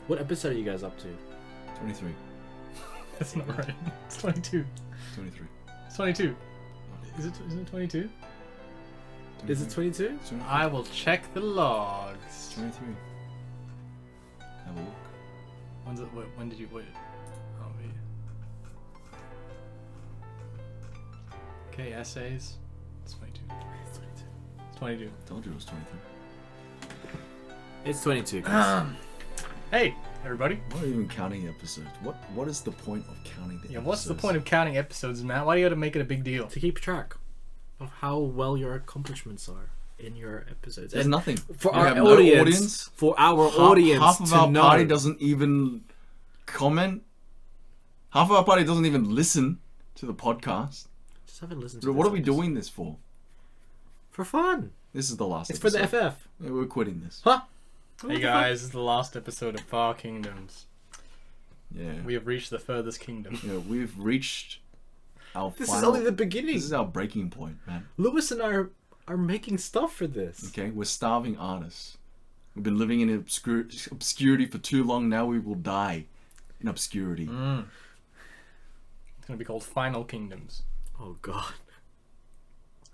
What episode are you guys up to? 23. That's not right. It's 22. 23. It's 22. Isn't it 22? Is it 22? I will check the logs. 23. Have a look. When's it? When did you wait? Oh, yeah. Okay, essays. It's 22. It's 22. It's 22. Told you it was 23. It's 22, guys. Hey, everybody. What are you even counting episodes? What is the point of counting the Yeah, episodes? what's the point of counting episodes, Matt? Why do you gotta make it a big deal? To keep track of how well your accomplishments are in your episodes. There's And nothing. for We our have audience, for our audience half of to our know. party doesn't even comment. Half of our party doesn't even listen to the podcast. Just haven't listened So to what this are we episode. doing this for? For fun. This is the last It's for episode. the FF. Yeah, we're quitting this. Huh? Hey guys, this is the last episode of Far Kingdoms. Yeah. We have reached the furthest kingdom. Yeah, we've reached our This final... is only the beginning. This is our breaking point, man. Lewis and I are making stuff for this. Okay, we're starving artists. We've been living in obscurity for too long. Now we will die in obscurity. It's gonna be called Final Kingdoms. Oh god.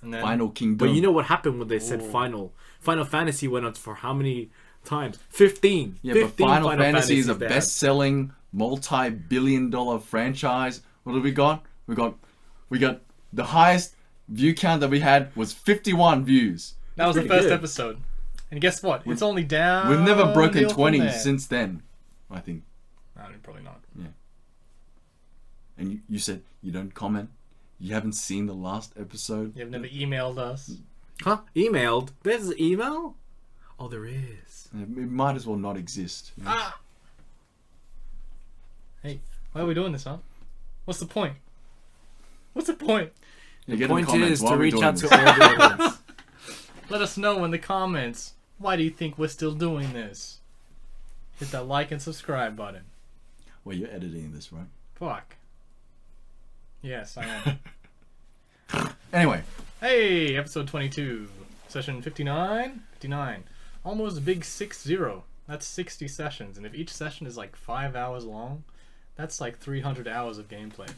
And then Final Kingdom. But you know what happened when they said Ooh. final? Final Fantasy went on for how many times? 15. Yeah, 15 but Final Fantasy is a Fantasies there. best-selling, multi-billion-dollar franchise. What have we got? We got the highest view count that we had was 51 views. that was the pretty first good. episode. And guess what? It's only down. We've never broken hill from 20 there. since then, I think. No, probably not. And you said you don't comment. You haven't seen the last episode. You've never emailed us. Huh? Emailed? There's an email? Oh, there is. It might as well not exist. you know? Ah! Hey, why are we doing this, huh? What's the point? What's the point? Yeah, get in Point comments, is why to are we reach doing out this? to all the audience. Let us know in the comments. Why do you think we're still doing this? Hit that like and subscribe button. Well, you're editing this, right? Fuck. Yes, I am. Anyway, Hey, episode 22. Session 59? 59. Almost a big 6-0. That's 60 sessions. And if each session is like 5 hours long, that's like 300 hours of gameplay.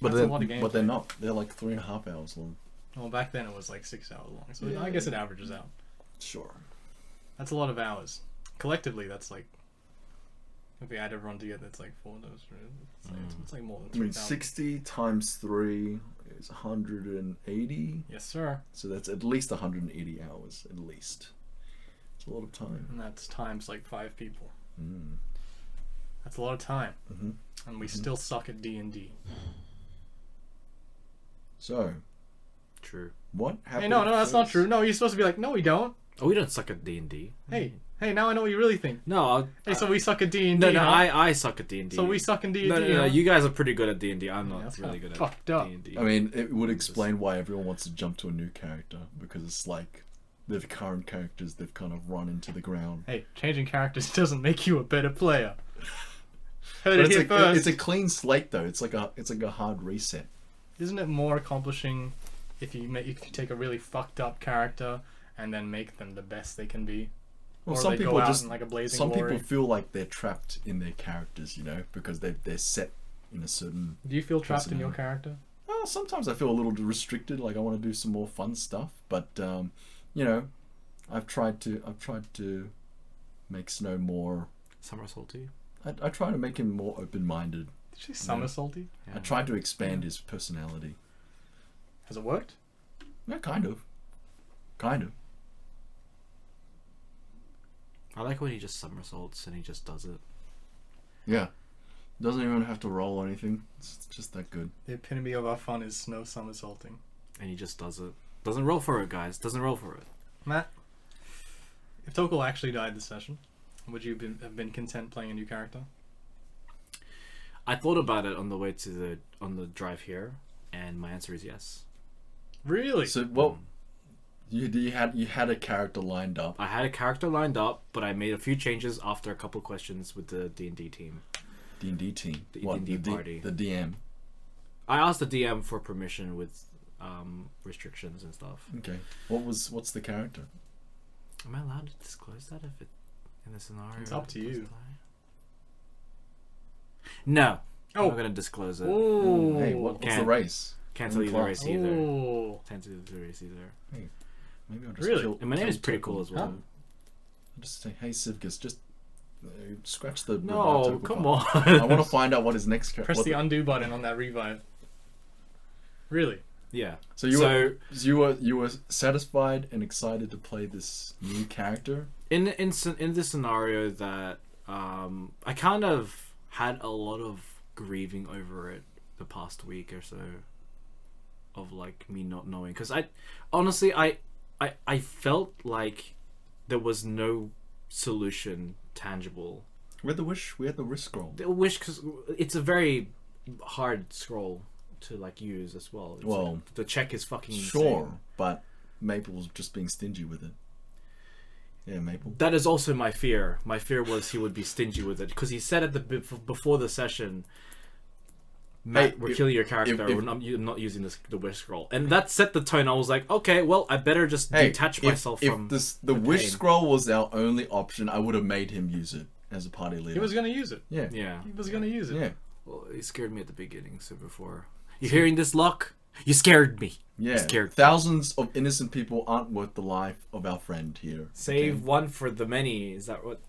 That's a lot of but they're gameplay. not. They're like 3.5 hours long. Well, back then it was like 6 hours long. So Yeah. I guess it averages out. Sure. That's a lot of hours. Collectively, that's like... If we add everyone together, it's like 4 hours. It's like more than I mean, 3,000. 60 times 3 is 180. Yes, sir. So that's at least 180 hours, at least. It's a lot of time. And that's times like 5 people. Mm. That's a lot of time. Mm-hmm. And we still suck at D&D. So, True. what happened? Hey, no, that's not first? true. No, you're supposed to be like, no, we don't. Oh, we don't suck at D&D. Hey, now I know what you really think. No, Hey, so we suck at D&D, no, huh? I suck at D&D. So we suck in D&D, No, huh? you guys are pretty good at D&D. I'm Yeah, not that's really kinda good fucked at up. D&D. I mean, it would explain why everyone wants to jump to a new character, because it's like the current characters they've kind of run into the ground. Hey, changing characters doesn't make you a better player. Heard But it it's here first. it's a clean slate though. It's like a hard reset. Isn't it more accomplishing if you take a really fucked up character and then make them the best they can be? Well, Or some they go people out just in like a blazing some glory? people feel like they're trapped in their characters, you know, because they're set in a certain. Do you feel trapped in your personality. character? Oh, sometimes I feel a little restricted. Like I want to do some more fun stuff, but you know, I've tried to make Snow more. Somersaulty. I try to make him more open-minded. Did you say somersaulty? I tried to expand his personality. Has it worked? Yeah, kind of. I like when he just somersaults and he just does it. Yeah. Doesn't even have to roll or anything. It's just that good. The epitome of our fun is snow somersaulting. And he just does it. Doesn't roll for it, guys. Doesn't roll for it. Matt, if Tokol actually died this session, would you have been content playing a new character? I thought about it on the way to on the drive here, and my answer is yes. Really? So, well, you had a character lined up. I had a character lined up, but I made a few changes after a couple questions with the D&D team. D&D team. The What, D&D party. The DM. I asked the DM for permission with restrictions and stuff. Okay. What's the character? Am I allowed to disclose that if it In the scenario. It's up to you. No. I'm Oh. not gonna disclose it. Ooh. Hey, what's the Can't. race? Can't in tell you the class? race either. Ooh. Can't tell you the race either. Maybe I'll just Really? kill. And my name kill is pretty Tokul. cool as well. Huh? I'll just say, hey Sivgus, just scratch the. No, revive Tokul come part. on. I want to find out what his next character. Press the undo button on that revive. Really? Yeah. So you were satisfied and excited to play this new character. in this scenario that I kind of had a lot of grieving over it the past week or so, of like me not knowing, because I honestly I felt like there was no solution tangible. We had the wish scroll. I wish, because it's a very hard scroll to like use as well. It's Well, like, the check is fucking Sure, insane. but Maple's just being stingy with it. Yeah, Maple. That is also my fear. My fear was he would be stingy with it, because he said at the before the session, Matt, Hey, we're if- killing your character. if- We're not using the wish scroll, and that set the tone. I was like, okay, well, I better just detach myself from. the the wish pain. scroll was our only option, I would have made him use it as a party leader. He was gonna use it. yeah, Yeah, He was gonna use it. yeah, well, he scared me at the beginning. So before you hearing this, Locke, you scared me. yeah. Scared. Thousands of innocent people aren't worth the life of our friend here. Save okay? one for the many. Is that what?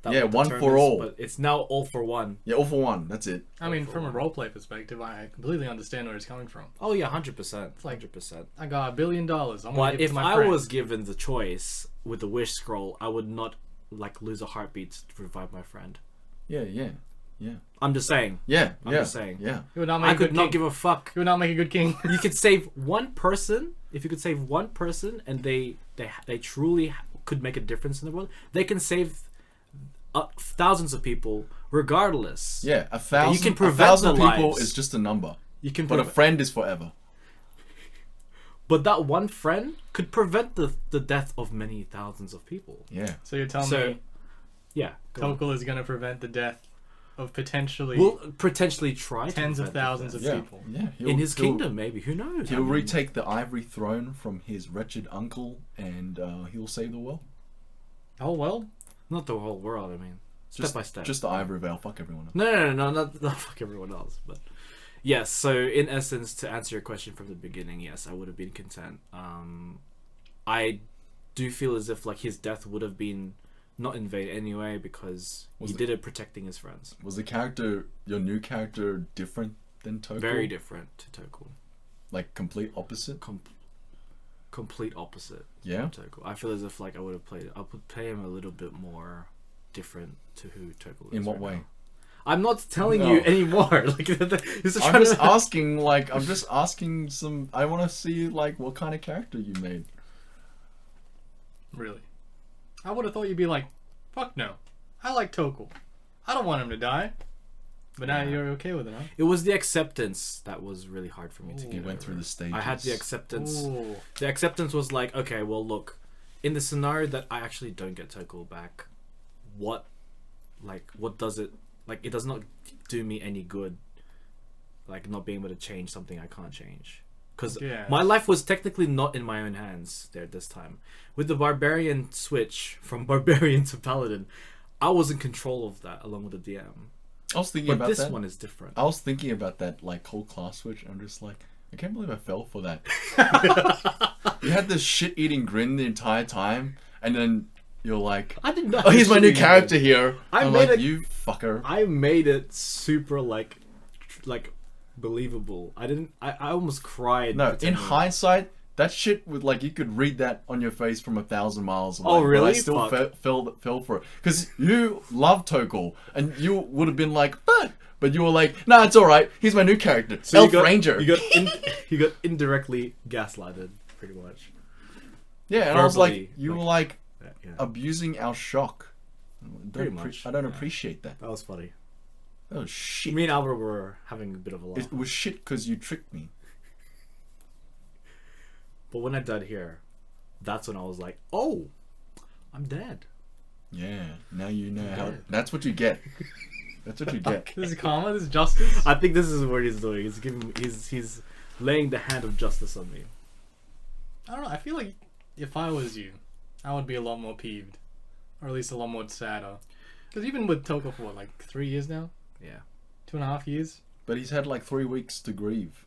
Yeah, what the one term for is? all. But it's now all for one. Yeah, all for one. That's it. I mean, from a roleplay perspective, I completely understand where he's coming from. Oh yeah, 100%. like- 100%. I got $1 billion. I'm gonna But give it if to my I friend. was given the choice with the wish scroll, I would not like lose a heartbeat to revive my friend. Yeah, yeah, yeah, I'm just saying. yeah. I'm yeah, just saying. Yeah. he would not make I a good could not king. give a fuck. He would not make a good king. You could save one person. If you could save one person, and they truly could make a difference in the world, they can save thousands of people, regardless. Yeah, a thousand. can a prevent thousand the people lives. is just a number, You can, but a friend is forever. but that one friend could prevent the death of many thousands of people. Yeah. So you're telling So, me yeah, go on. Tokul is gonna prevent the death of potentially We'll potentially try tens to of prevent the thousands death. of Yeah. people. Yeah. In his he'll- kingdom, maybe. Who knows? He'll I mean, retake the ivory throne from his wretched uncle, and he'll save the world. Oh well. not the whole world. I mean, step by step. Just the ivory veil. Fuck everyone else. No, not fuck everyone else. But yes, so in essence, to answer your question from the beginning, yes, I would have been content. I do feel as if like his death would have been not in vain anyway, because Was he it- did it protecting his friends. Was the character, your new character, different than Tokul? Very different to Tokul. Like complete opposite. Complete opposite. Yeah. Tokul. I feel as if like I would play him a little bit more different to who Tokul is. In what right way? now. I'm not telling No. you anymore. Like, this is I'm trying just to- asking. Like, I'm just asking some. I want to see like what kind of character you made. Really. I would have thought you'd be like, fuck no. I like Tokul. I don't want him to die. But now Yeah. you're okay with it, huh? It was the acceptance that was really hard for me to Ooh. get You went over. through the stages. I had the acceptance. Ooh. The acceptance was like, okay, well, look, in the scenario that I actually don't get Tokul back, what does it, like, it does not do me any good, like, not being able to change something I can't change. Because Yeah. my life was technically not in my own hands there this time. With the Barbarian switch from Barbarian to Paladin, I was in control of that along with the DM. I was thinking But about this that. one is different. I was thinking about that like whole class switch. I'm just like, I can't believe I fell for that. You had this shit-eating grin the entire time, and then you're like, I didn't know. "Oh, here's my new actually- character here." I I'm made like, a- "You fucker." I made it super like believable. I almost cried. No, in pretending. hindsight, that shit would like you could read that on your face from 1,000 miles away. Oh, but really? I still Fuck. fell for it because you love Tokul, and you would have been like, but you were like, "Nah, it's all right. He's my new character, So Elf Ranger." You got indirectly gaslighted, pretty much. Yeah, and I was like, verbally, you like- were like Yeah, abusing our shock. Pretty much, I don't yeah. appreciate that. that was funny. That was shit. Me and Albert were having a bit of a laugh. It was shit because you tricked me. But when I died here, that's when I was like, oh, I'm dead. Yeah, now you know how. dead. That's what you get. That's what you get. This is karma, this is justice. I think this is what he's doing. He's laying the hand of justice on me. I don't know, I feel like if I was you, I would be a lot more peeved. or at least a lot more sadder. Because even with Toko for what, like 3 years now, Yeah, 2.5 years. But he's had like 3 weeks to grieve.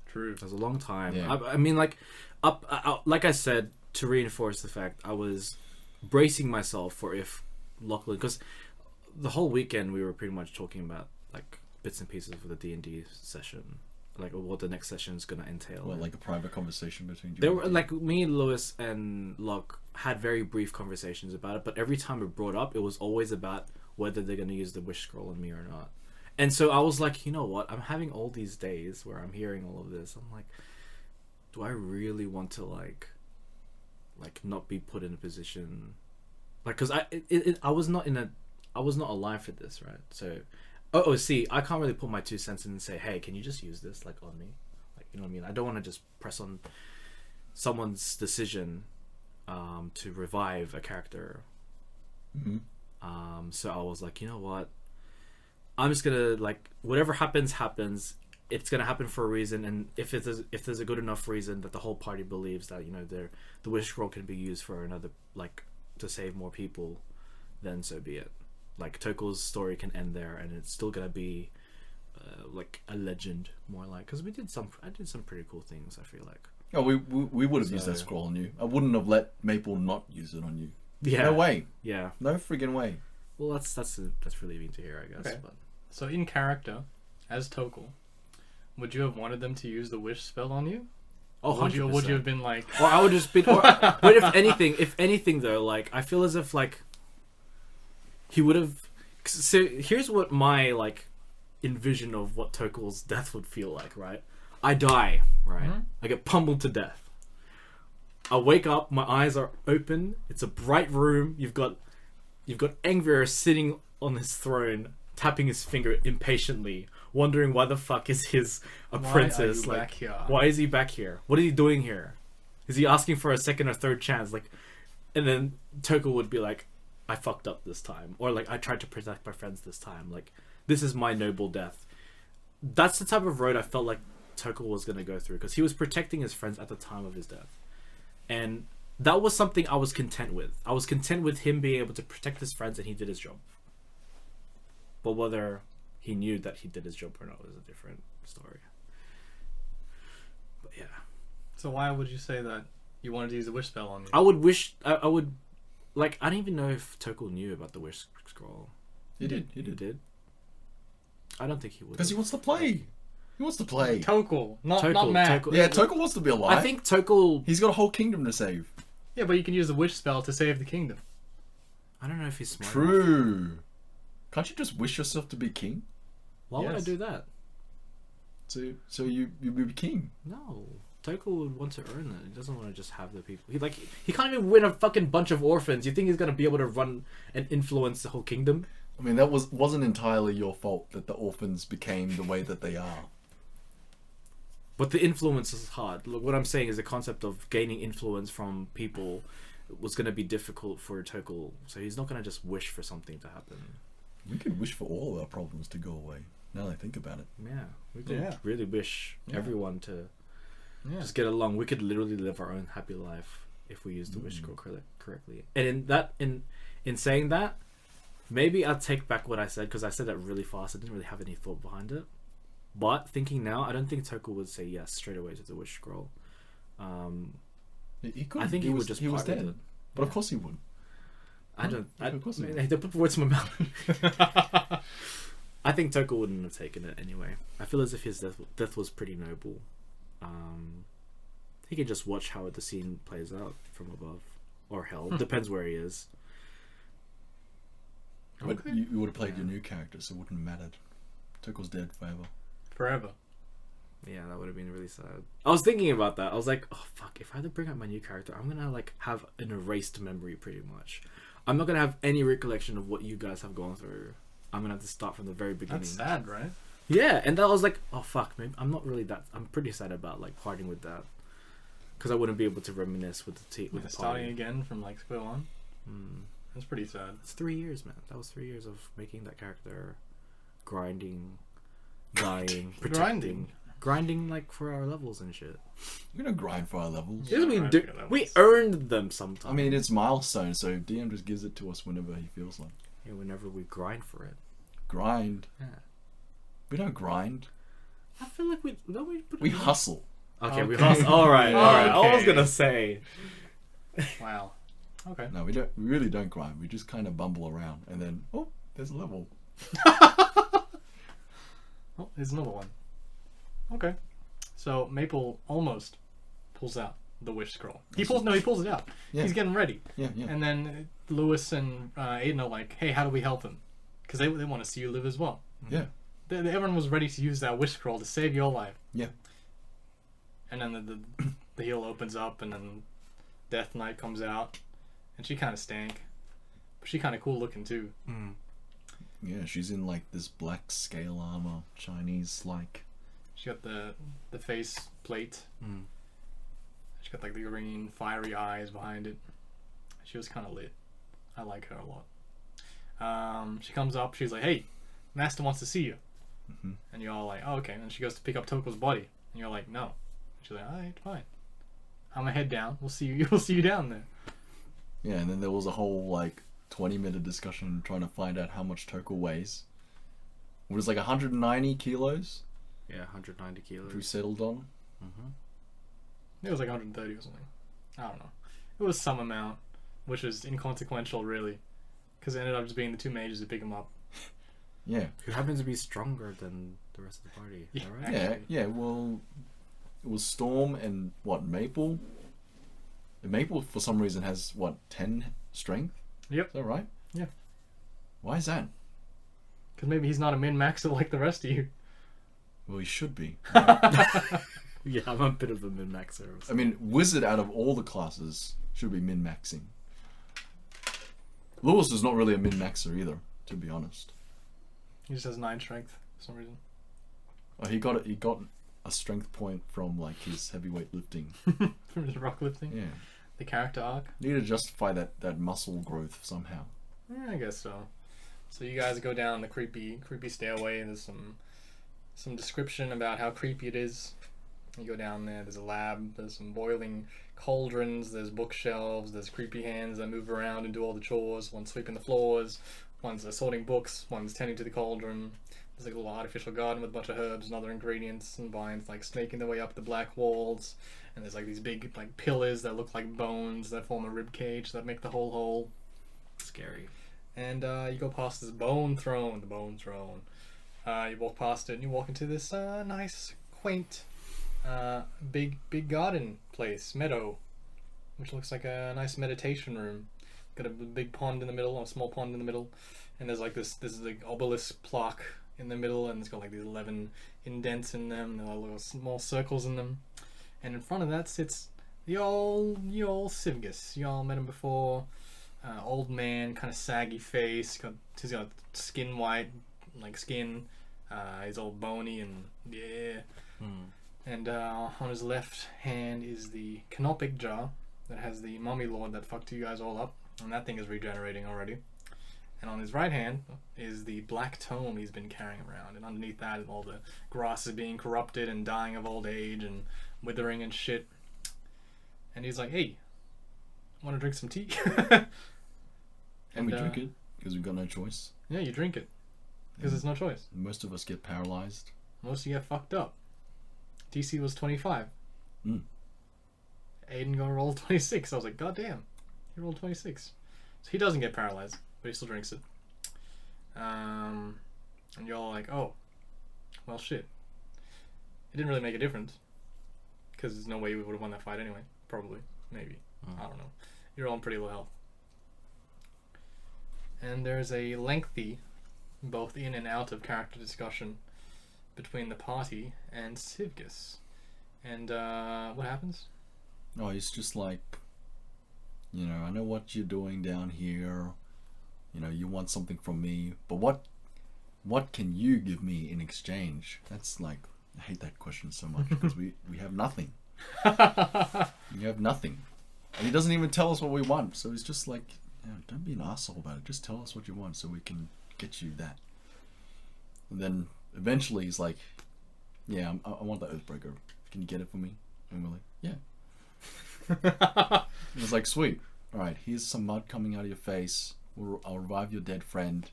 True. it was a long time. Yeah. I mean, like, like I said, to reinforce the fact, I was bracing myself for if Lachlan, because the whole weekend we were pretty much talking about like bits and pieces for the D&D session, like what the next session is gonna entail. Well, like a private conversation between you. There and were Dean. like me, Lewis, and Locke had very brief conversations about it, but every time it brought up, it was always about whether they're gonna use the wish scroll on me or not. And so I was like, you know what? I'm having all these days where I'm hearing all of this. I'm like, do I really want to like not be put in a position, like, because I was not alive for this, right? So, see, I can't really put my 2 cents in and say, hey, can you just use this like on me, like, you know what I mean? I don't want to just press on someone's decision to revive a character. Mhm. So I was like, you know what? I'm just gonna like whatever happens. It's gonna happen for a reason, and if there's a good enough reason that the whole party believes that, you know, the wish scroll can be used for another, like, to save more people, then so be it. Like, Toko's story can end there, and it's still gonna be like a legend, more like, because I did some pretty cool things. I feel like. Oh, we would have used that So- scroll on you. I wouldn't have let Maple not use it on you. Yeah. No way. Yeah. No friggin' way. Well, that's relieving to hear, I guess. Okay. But So in character, as Toko, would you have wanted them to use the wish spell on you? oh, Would you 100%. have been like, Or I would just be. But if anything though, like, I feel as if like he would have. So here's what my like envision of what Tokel's death would feel like. Right, I die. Right, Mhm. I get pummeled to death. I wake up. My eyes are open. It's a bright room. You've got Angver sitting on his throne, tapping his finger impatiently, wondering why the fuck is his apprentice why are you like. back here? Why is he back here? What is he doing here? Is he asking for a second or third chance? Like, and then Toko would be like, I fucked up this time. Or like, I tried to protect my friends this time. Like, this is my noble death. That's the type of road I felt like Toko was going to go through, because he was protecting his friends at the time of his death. And that was something I was content with. I was content with him being able to protect his friends, and he did his job. But whether he knew that he did his job or not was a different story. But yeah. So why would you say that you wanted to use the wish spell on you? I would like, I don't even know if Toko knew about the wish scroll. He did. He did. I don't think he would. Because he wants to play. He wants to play. Toko, not Toko, Matt. Toko- Yeah, Toko wants to be alive. I think Toko. He's got a whole kingdom to save. Yeah, but you can use the wish spell to save the kingdom. I don't know if he's smart. True. Can't you just wish yourself to be king? Why would I Yes. do that? So you be king. No. Toko would want to earn it. He doesn't want to just have the people. He can't even win a fucking bunch of orphans. You think he's gonna be able to run and influence the whole kingdom? I mean, that wasn't entirely your fault that the orphans became the way that they are. But the influence is hard. Look, what I'm saying is the concept of gaining influence from people was going to be difficult for Toko. So he's not going to just wish for something to happen. We could wish for all our problems to go away. Now that I think about it. Yeah, we could Yeah. really wish Yeah. everyone to Yeah. just get along. We could literally live our own happy life if we used the wish scroll correctly. And in saying that, maybe I'll take back what I said, because I said that really fast. I didn't really have any thought behind it. But thinking now, I don't think Toko would say yes straight away to the wish scroll. He could. I think he would just He was part with dead. it. But of course he would. I don't. Of course he would. They put words in my mouth. I think Toko wouldn't have taken it anyway. I feel as if his death was pretty noble. He can just watch how the scene plays out from above, or hell, depends where he is. But Okay. you would have played your new character, so it wouldn't have mattered. Toko's dead forever. Forever. Yeah, that would have been really sad. I was thinking about that. I was like, oh fuck, if I had to bring up my new character, I'm gonna like have an erased memory pretty much. I'm not gonna have any recollection of what you guys have gone through. I'm gonna have to start from the very beginning. That's sad, right? Yeah, and that was like, oh fuck, maybe I'm not really that. I'm pretty sad about like parting with that, because I wouldn't be able to reminisce with the Starting party. again from like square one. Mm. That's pretty sad. It's 3 years, man. That was 3 years of making that character, grinding, dying, protecting. Grinding. grinding like for our levels and shit. We don't grind for our levels. Yeah. Yes, we grind do. for your levels. We earned them sometimes. I mean, it's milestone, so DM just gives it to us whenever he feels like. yeah, whenever we grind for it. Grind. Yeah. We don't grind. I feel like we don't we put We it in- hustle. Okay, we Okay. hustle. All right, all right. I was Okay. gonna say. Wow. Okay. No, we don't. We really don't grind. We just kind of bumble around, and then there's a level. Oh, there's another one. Okay. So Maple almost pulls out the wish scroll. He pulls it out. Yeah. He's getting ready. Yeah, yeah. And then Lewis and Aiden are like, hey, how do we help him? Because they want to see you live as well. Yeah. Everyone was ready to use that wish scroll to save your life. Yeah. And then the heel opens up, and then Death Knight comes out, and she kind of stank, but she kind of cool looking too. Yeah, she's in like this black scale armor, Chinese like. She got the face plate. Mm. She got like the green fiery eyes behind it. She was kind of lit. I like her a lot. She comes up. She's like, "Hey, Master wants to see you." Mhm. And you're all like, "Oh, okay." And she goes to pick up Toko's body, and you're like, "No." She's like, "All right, fine. I'm gonna head down. We'll see you. We'll see you down there." Yeah, and then there was a whole like 20-minute discussion trying to find out how much Toko weighs. It was like 190 kilos, Yeah, 190 kilos. which we settled on. It was like 130 or something. I don't know. It was some amount, which is inconsequential, really, because it ended up just being the two mages that pick him up. Yeah. Who happens to be stronger than the rest of the party? Yeah, Is that right? Yeah, Actually. yeah, well, it was Storm and what, Maple? And Maple, for some reason, has what, 10 strength? Yep. Is that right? Yeah. Why is that? Because maybe he's not a min-maxer like the rest of you. Well, he should be. Yeah, I'm a bit of a min-maxer. I mean, Wizard out of all the classes should be min-maxing. Lewis is not really a min-maxer either, to be honest. He just has 9 strength for some reason. Oh, he got a strength point from like his heavyweight lifting. From his rock lifting. Yeah. The character arc. Need to justify that muscle growth somehow. I guess so. So you guys go down the creepy stairway, and there's some description about how creepy it is. You go down there, there's a lab, there's some boiling cauldrons, there's bookshelves, there's creepy hands that move around and do all the chores. One's sweeping the floors, one's sorting books, one's tending to the cauldron. There's like a little artificial garden with a bunch of herbs and other ingredients and vines like snaking their way up the black walls. And there's like these big like pillars that look like bones that form a rib cage that make the whole hole. Scary. And you go past this bone throne, the bone throne. You walk past it and you walk into this nice, quaint, big garden place, meadow, which looks like a nice meditation room. Got a big pond in the middle, or a small pond in the middle, and there's like this like obelisk plaque in the middle, and it's got like these 11 indents in them, and there are little small circles in them. And in front of that sits the old Sivgus. You all met him before. Old man, kind of saggy face. He's got skin white, like skin. He's all bony and yeah. And on his left hand is the canopic jar that has the mummy lord that fucked you guys all up, and that thing is regenerating already. And on his right hand is the black tome he's been carrying around, and underneath that is all the grass is being corrupted and dying of old age and withering and shit. And he's like, "Hey, want to drink some tea?" And we drink it because we've got no choice. Yeah, you drink it because there's no choice. Most of us get paralyzed. Most of you get fucked up. DC was 25. Mm. Aiden got roll 26. I was like, God damn, he rolled 26. So he doesn't get paralyzed, but he still drinks it. And you're all like, oh, well, shit. It didn't really make a difference because there's no way we would have won that fight anyway. Probably, maybe. I don't know. You're all in pretty low health. And there's a lengthy, both in and out of character discussion between the party and Sivgus. And what happens? Oh, it's just like, you know, I know what you're doing down here. You know, you want something from me, but what can you give me in exchange? That's like, I hate that question so much because we have nothing. We have nothing. And he doesn't even tell us what we want, so it's just like, don't be an asshole about it. Just tell us what you want so we can get you that. And then eventually he's like, Yeah, I want the Oathbreaker. Can you get it for me? And we're like, yeah. It was like, sweet. All right, here's some mud coming out of your face. I'll revive your dead friend.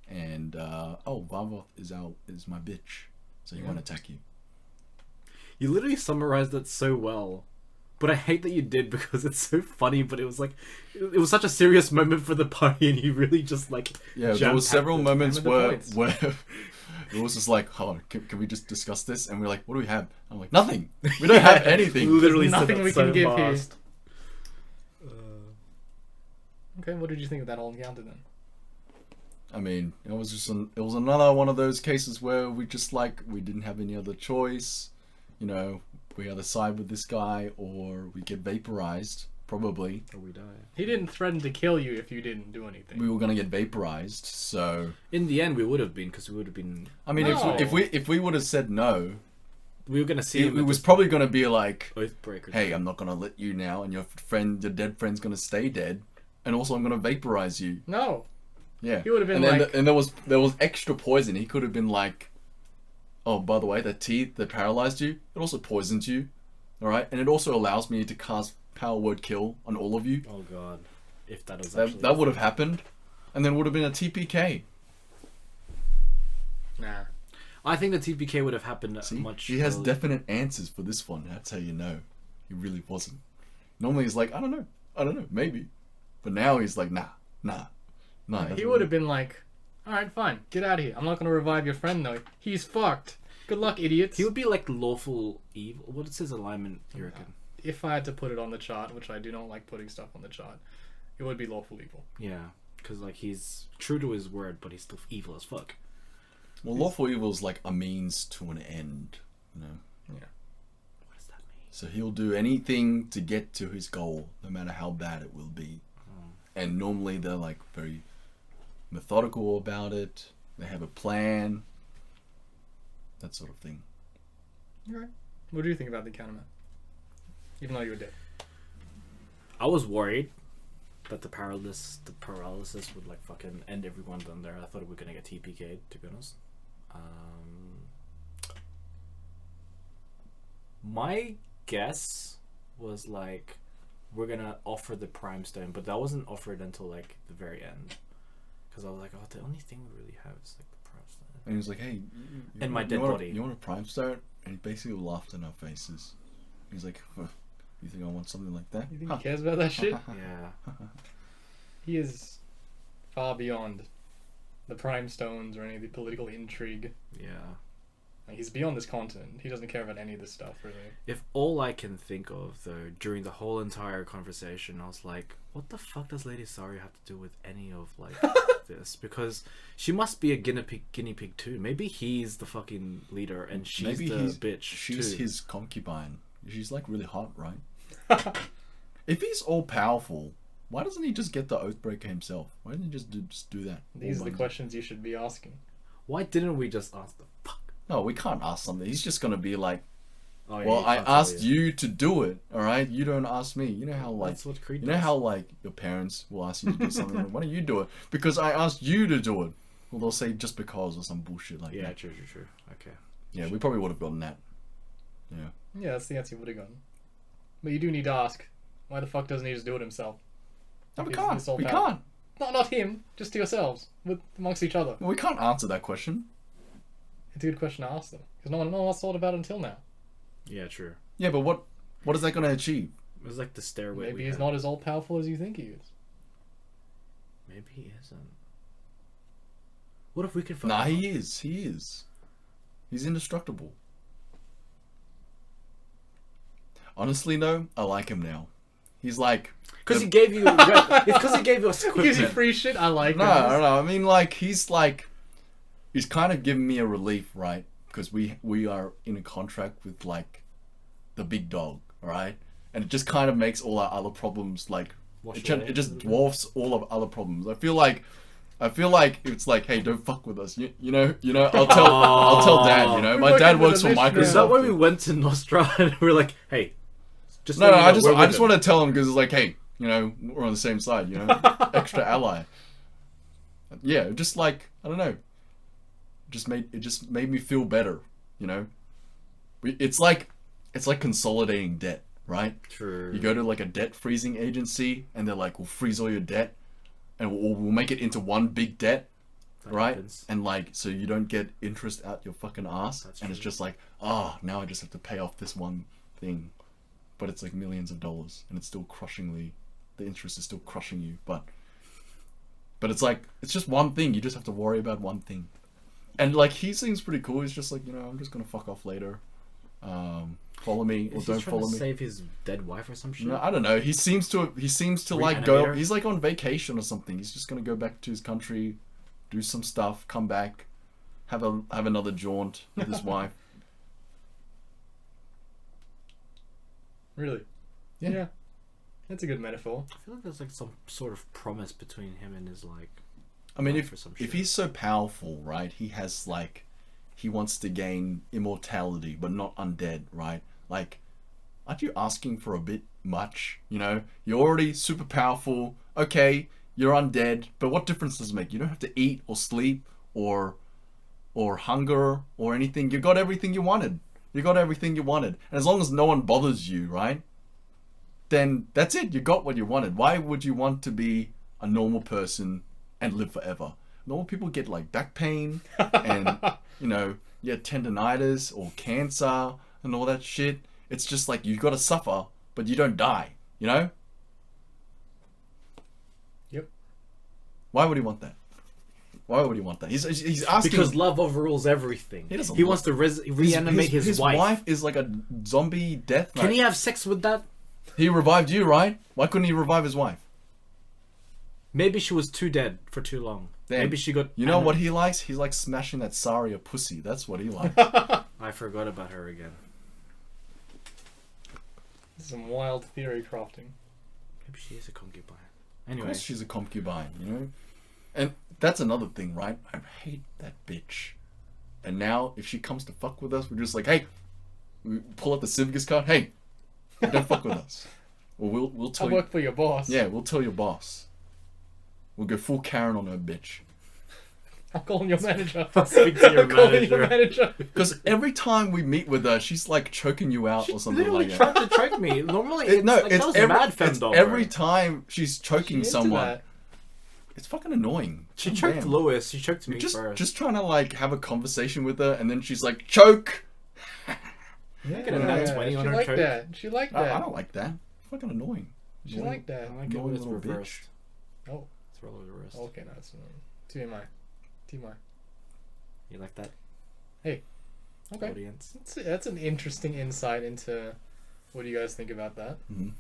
And Varvoth is my bitch, so he won't attack you. You literally summarized it so well. But I hate that you did because it's so funny, but it was like it was such a serious moment for the party and you really just like There was several moments where points. it was just like, hold on, can we just discuss this? And we're like, what do we have? I'm like, nothing. We don't have anything. Literally There's said nothing that we so can give here. fast. Okay, what did you think of that whole encounter then? I mean, it was another one of those cases where we didn't have any other choice. You know, we either side with this guy or we get vaporized, probably. Or we die. He didn't threaten to kill you if you didn't do anything. We were gonna get vaporized, so In the end, we would have been because we would have been. I mean, No. if we would have said no, We were gonna see it was probably gonna be like, Oathbreaker. hey, I'm not gonna let you now, and your dead friend's gonna stay dead, and also I'm gonna vaporize you. No. Yeah. He would have been and then like- and there was extra poison. He could have been like, oh, by the way, that tea that paralyzed you, it also poisons you. Alright? And it also allows me to cast Power Word Kill on all of you. Oh god, if that was actually That would have happened. And then would have been a TPK. Nah. I think the TPK would have happened See? much. He has earlier. definite answers for this one. That's how you know. He really wasn't. Normally he's like, I don't know, maybe. But now he's like, nah. He would have been like, alright, fine, get out of here. I'm not gonna revive your friend though. He's fucked. Good luck, idiots. He would be like lawful evil. What is his alignment? You reckon? If I had to put it on the chart, which I do not like putting stuff on the chart, it would be lawful evil. Yeah, because like he's true to his word, but he's still evil as fuck. Well, lawful evil is like a means to an end, you know. What does that mean? So he'll do anything to get to his goal, no matter how bad it will be. And normally they're like very methodical about it. They have a plan. That sort of thing. Alright. What do you think about the encounter, Matt? Even though you were dead. I was worried that the paralysis would like fucking end everyone down there. I thought we were gonna get TPK'd, to be honest. My guess was like we're gonna offer the Prime Stone, but that wasn't offered until like the very end. Because I was like, oh, the only thing we really have is like the Prime Stone. And he was like, hey, And my dead want body. You want a Prime Stone? And he basically laughed in our faces. He's like, huh, you think I want something like that? You think he cares about that shit? Yeah. He is far beyond the Prime Stones or any of the political intrigue. Yeah. Like, he's beyond this continent. He doesn't care about any of this stuff, really. If all I can think of, though, during the whole entire conversation, I was like, what the fuck does Lady Saria have to do with any of, like, this? Because she must be a guinea pig too. Maybe he's the fucking leader and she's the bitch She's too. his concubine. She's like really hot, right? If he's all powerful, why doesn't he just get the Oathbreaker himself? Why didn't he just do that? These all are the by questions you should be asking. Why didn't we just ask the fuck? No, we can't ask something. He's just gonna be like, Oh, yeah, well, you I can't tell asked you to do it, alright? You don't ask me. You know how, like, That's what Creed you know does. how, like, your parents will ask you to do something? Why don't you do it? Because I asked you to do it. Well, they'll say just because or some bullshit like Yeah, that. true. Okay. Yeah, we probably would have gotten that. Yeah. Yeah, that's the answer you would have gotten. But you do need to ask, why the fuck doesn't he just do it himself? No, we Is can't. this all We bad? can't. Not him, just to yourselves, amongst each other. We can't answer that question. It's a good question to ask them, because no one else thought about it until now. Yeah, true. Yeah, but what is that going to achieve? It was like the stairway. Maybe we he's had. not as all powerful as you think he is. Maybe he isn't. What if we could fuck Nah, him he is. He is. He's indestructible. Honestly, though, I like him now. He's like... Because he gave you. It's because he gave you a He gives you equipment. free shit. I like No, him. no, I mean, like, he's kind of giving me a relief, right? Because we are in a contract with, like, the big dog, alright? And it just kind of makes all our other problems, like, Wash it away. just dwarfs all of other problems. I feel like it's like, hey, don't fuck with us. You know, I'll tell Dad, you know. We're My working dad with works a for mission. Microsoft. Is that why we went to Nostra and we were like, hey, just No, so no, you I know, just we're with want him. to tell him because it's like, hey, you know, we're on the same side, you know, extra ally. Yeah, just like, I don't know, it just made me feel better, you know. It's like consolidating debt, right? True. You go to like a debt freezing agency, and they're like, "We'll freeze all your debt, and we'll make it into one big debt." That Right? happens. And like, so you don't get interest out your fucking ass. That's and it's true. just like, now I just have to pay off this one thing. But it's like millions of dollars, and it's still the interest is still crushing you. But it's like, it's just one thing. You just have to worry about one thing. And like, he seems pretty cool. He's just like, I'm just gonna fuck off later. Follow me or Is he don't trying follow to me. save his dead wife or some shit? No, I don't know. He seems to like go. Reanimator? He's like on vacation or something. He's just gonna go back to his country, do some stuff, come back, have another jaunt with his wife. Really? Yeah. That's a good metaphor. I feel like there's like some sort of promise between him and his like. I mean, wife or some if shit. he's so powerful, right? He has like, he wants to gain immortality, but not undead, right? Like, aren't you asking for a bit much? You're already super powerful. Okay, you're undead, but what difference does it make? You don't have to eat or sleep or hunger or anything. You got everything you wanted. And as long as no one bothers you, right? Then that's it. You got what you wanted. Why would you want to be a normal person and live forever? Normal people get like back pain and tendinitis or cancer and all that shit. It's just like, you got to suffer, but you don't die. Yep. Why would he want that? He's asking. Because love overrules everything. He doesn't He wants to reanimate his wife. His wife is like a zombie death knight. Can he have sex with that? He revived you, right? Why couldn't he revive his wife? Maybe she was too dead for too long. Then, Maybe she got. You know what he likes? He likes smashing that Saria pussy. That's what he likes. I forgot about her again. Some wild theory crafting. Maybe she is a concubine. Of Anyway, course she's a concubine, And that's another thing, right? I hate that bitch. And now, if she comes to fuck with us, we're just like, hey, we pull out the Civicus card. Hey, don't fuck with us. Or we'll I tell you. work for your boss. Yeah, we'll tell your boss. We'll go full Karen on her bitch. I'm calling your manager. speak to your I'm calling your manager. manager. Because every time we meet with her, she's like choking you out or something Literally like that. tried to choke me. Normally, it's No, like, that it's was every, mad it's femdom. every bro. time she's choking Into someone. that. It's fucking annoying. She God choked damn. Lewis. She choked me Just first. trying to like have a conversation with her, and then she's like, choke. Yeah, Get a nat 20 on she her liked choke. that. She liked that. I don't like that. It's fucking annoying. She Annoying. liked that. I like it when Annoying it's little reversed. Oh. It's roll reversed. Okay, no, it's TMI. TMI. You like that? Okay. Audience. That's an interesting insight into what do you guys think about that. Mhm.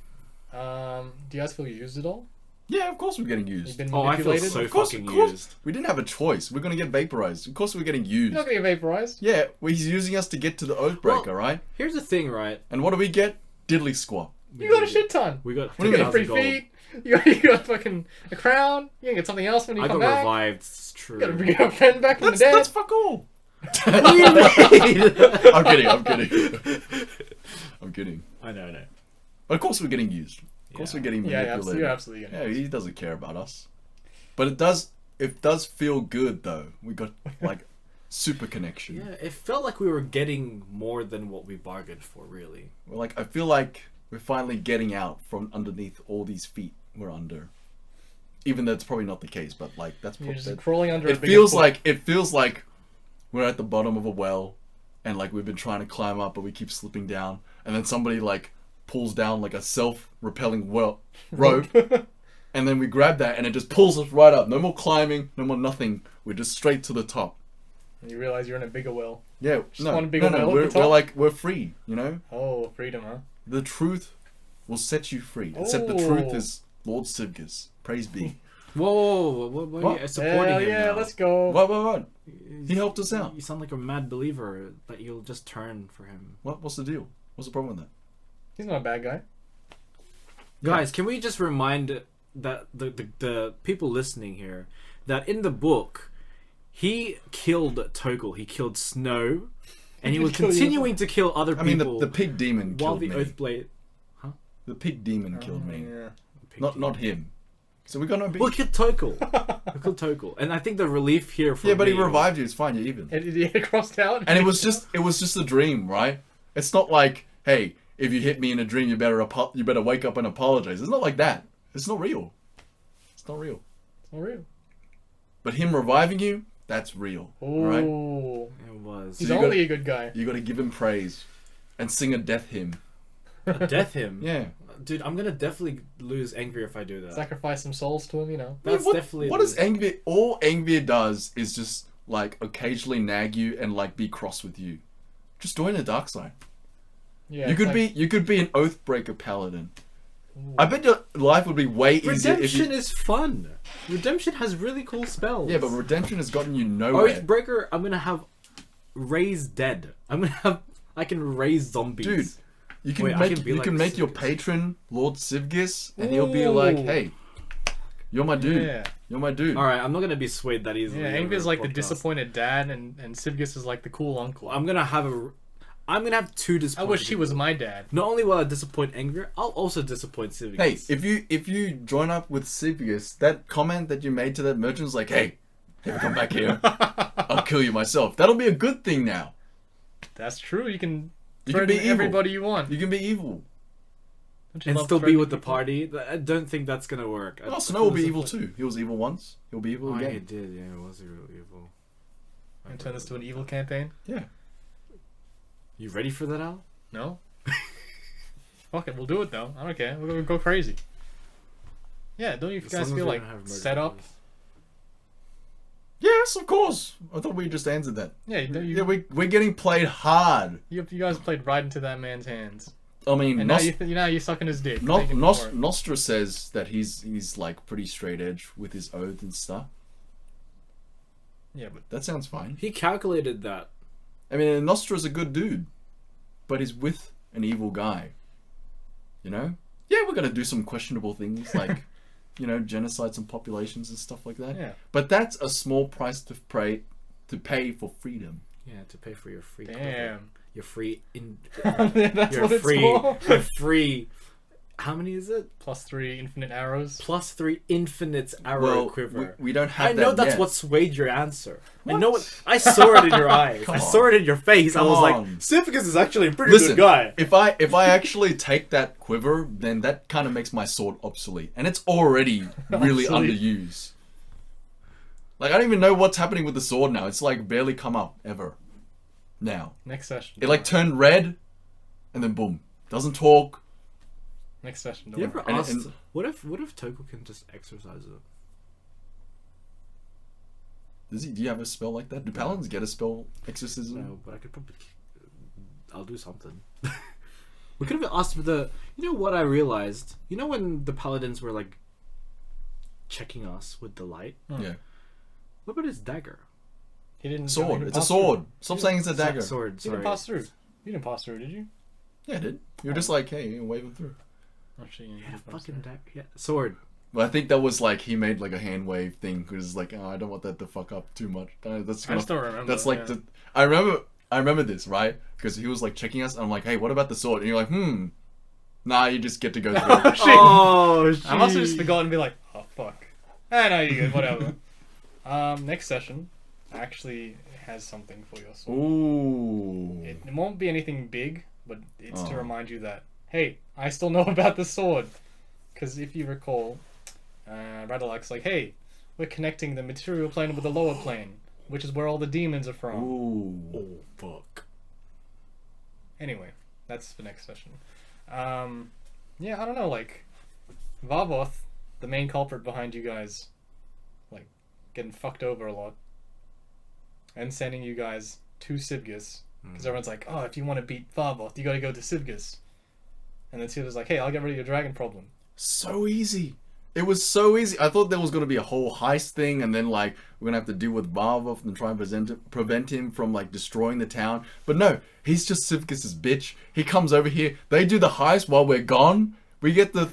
Do you guys feel used at all? Yeah, of course we're getting You've used. been Oh, I feel manipulated? so Of course, fucking of course. used. We didn't have a choice. We're gonna get vaporized. Of course we're getting used. You're not gonna get vaporized. Yeah, well, he's using us to get to the Oathbreaker, Well- right? Here's the thing, right? And what do we get? Diddly squat. You got a shit ton. We got What do you You mean? got 50,000 free gold. feet. You got fucking a crown. You can get something else when you I got come back. revived. It's true. You gotta bring your friend back from the dead. That's fuck all. What do you mean? I'm kidding. I'm kidding. I know. But of course we're getting used. Of course Yeah. we're getting Yeah, manipulated. you're absolutely gonna. Yeah, he doesn't care about us. But it does feel good though. We got like super connection. Yeah, it felt like we were getting more than what we bargained for, really. We're like, I feel like we're finally getting out from underneath all these feet we're under. Even though it's probably not the case, but like that's You're probably just crawling under. a it bigger feels foot. like we're at the bottom of a well and like we've been trying to climb up but we keep slipping down, and then somebody like pulls down like a self-repelling rope and then we grab that and it just pulls us right up. No more climbing, no more nothing. We're just straight to the top. And you realize you're in a bigger well. Yeah, Just one bigger well at the we're top? like, we're free, you know? Oh, freedom, huh? The truth will set you free. Except the Oh. truth is Lord Sivgus. Praise be. Whoa, what are you What? supporting Hell him yeah, now? let's go. What? He helped us out. You sound like a mad believer that you'll just turn for him. What's the deal? What's the problem with that? He's not a bad guy. Guys, can we just remind that the people listening here that in the book he killed Toggle, he killed Snow, and he was Kill you. continuing to kill other I mean, people the pig demon while killed the me. Oathblade. The pig demon killed me. Yeah. Not him. So we got no beef. Well, killed Toggle. We killed Toggle, and I think the relief here for Yeah, but he me- revived you. It's fine. You're even. And he crossed out. And it was just a dream, right? It's not like, hey, if you hit me in a dream, you better wake up and apologize. It's not like that. It's not real. It's not real. It's not real. But him reviving you, that's real. Alright? Oh, It was. he's you only a good guy. You gotta give him praise. And sing a death hymn. A death hymn. Yeah. Dude, I'm gonna definitely lose Angry if I do that. Sacrifice some souls to him, you know. That's what, definitely. What does Angvir... All Angvir does is just, like, occasionally nag you and, like, be cross with you. Just join the dark side. Yeah, You it's could like- be an Oathbreaker paladin. Ooh. I bet your life would be way easier if Redemption you... is fun. Redemption has really cool spells. Yeah, but redemption has gotten you nowhere. Oathbreaker, I'm gonna have raise dead. I'm gonna have. I can raise zombies. Dude, you can Wait, I make can be you like can make your Sivgis. patron Lord Sivgis, and he'll be like, Ooh. "Hey, you're my dude. Yeah. You're my dude." All right, I'm not gonna be swayed that easily. Yeah, over Angvir's a like the podcast. disappointed dad, and Sivgis is like the cool uncle. I'm gonna have two I disappointed. wish he was people. my dad. Not only will I disappoint Angry, I'll also disappoint Civic. Hey, if you join up with Sivgis, that comment that you made to that merchant is like, "Hey, never come back here. I'll kill you myself." That'll be a good thing now. That's true. You can You can threaten be evil. everybody you want. You can be evil. Don't you and love still be threatening with the people? party. I don't think that's gonna work. Oh, Snow will be evil too. He was evil once. He'll be evil Oh, yeah, he again. did. Yeah, it was real evil. And turn this to an evil campaign? Yeah. You ready for that, Al? No. Fuck it, we'll do it though. I don't care. We're gonna go crazy. Yeah, don't you As guys long as feel we like don't have set up? murderers. Yes, of course. I thought we just answered that. Yeah, don't you, Yeah, we're getting played hard. you guys played right into that man's hands, I mean, and now you're sucking his dick. taking him for it. Nostra says that he's like pretty straight edge with his oath and stuff. Yeah, but That sounds fine. He calculated that. I mean, Nostra's a good dude, but he's with an evil guy. You know? Yeah, we're gonna do some questionable things like, you know, genocide some populations and stuff like that. yeah. But that's a small price to pay for freedom. Yeah, to pay for your free. Damn. Your free. That's You're what it's free. for. You're free. How many is it? +3 infinite arrows. +3 infinite arrow Well, quiver. we don't have I that know that's yet. what swayed your answer. I What? know it. I saw it in your eyes. Come I on. saw it in your face. I Come was on. like, Sifficus is actually a pretty Listen, good guy. if I actually take that quiver, then that kind of makes my sword obsolete, and it's already really Obsolete. underused. Like I don't even know what's happening with the sword now. It's like barely come up ever. Now Next session. it like turned red, and then boom, doesn't talk. Next session. You Don't ever worry. And- asked, and- what if Toko can just exercise it? Do you have a spell like that? Do paladins get a spell exorcism? No, but I could probably. I'll do something. We could have asked for the. You know what I realized? You know when the paladins were like checking us with the light? Yeah, What about his dagger? He didn't. he sword. didn't It's a pass sword. through. Stop saying it's a dagger. Sword. He didn't Sorry. pass through. You didn't pass through, did you? Yeah, it did. You were just like, hey, you wave him through. Actually, you Yeah, didn't pass fucking through. dagger. Yeah, sword. But I think that was like he made like a hand wave thing because like, oh, I don't want that to fuck up too much. That's I gonna just don't remember. That's like yeah. the. I remember this right because he was like checking us. And I'm like, hey, what about the sword? And you're like, nah, you just get to go through. Shit. Oh, I must have just forgotten to be like, oh fuck. No, you're good. Whatever. Next session actually has something for your sword. Ooh. It won't be anything big, but it's to Oh. remind you that, hey, I still know about the sword. Because if you recall, Radalak's like, hey, we're connecting the material plane with the lower plane, which is where all the demons are from. Ooh. Oh fuck. Anyway, that's the next session. Yeah, I don't know, like, Varvoth, the main culprit behind you guys, like, getting fucked over a lot, and sending you guys to Sivgis, because everyone's like, oh, if you want to beat Varvoth, you gotta go to Sivgis. And then Sivgis like, hey, I'll get rid of your dragon problem. So easy. It was so easy. I thought there was gonna be a whole heist thing, and then like we're gonna have to deal with Varvoth and try and prevent him from like destroying the town. But no, he's just Sivkis's bitch. He comes over here. They do the heist while we're gone. We get the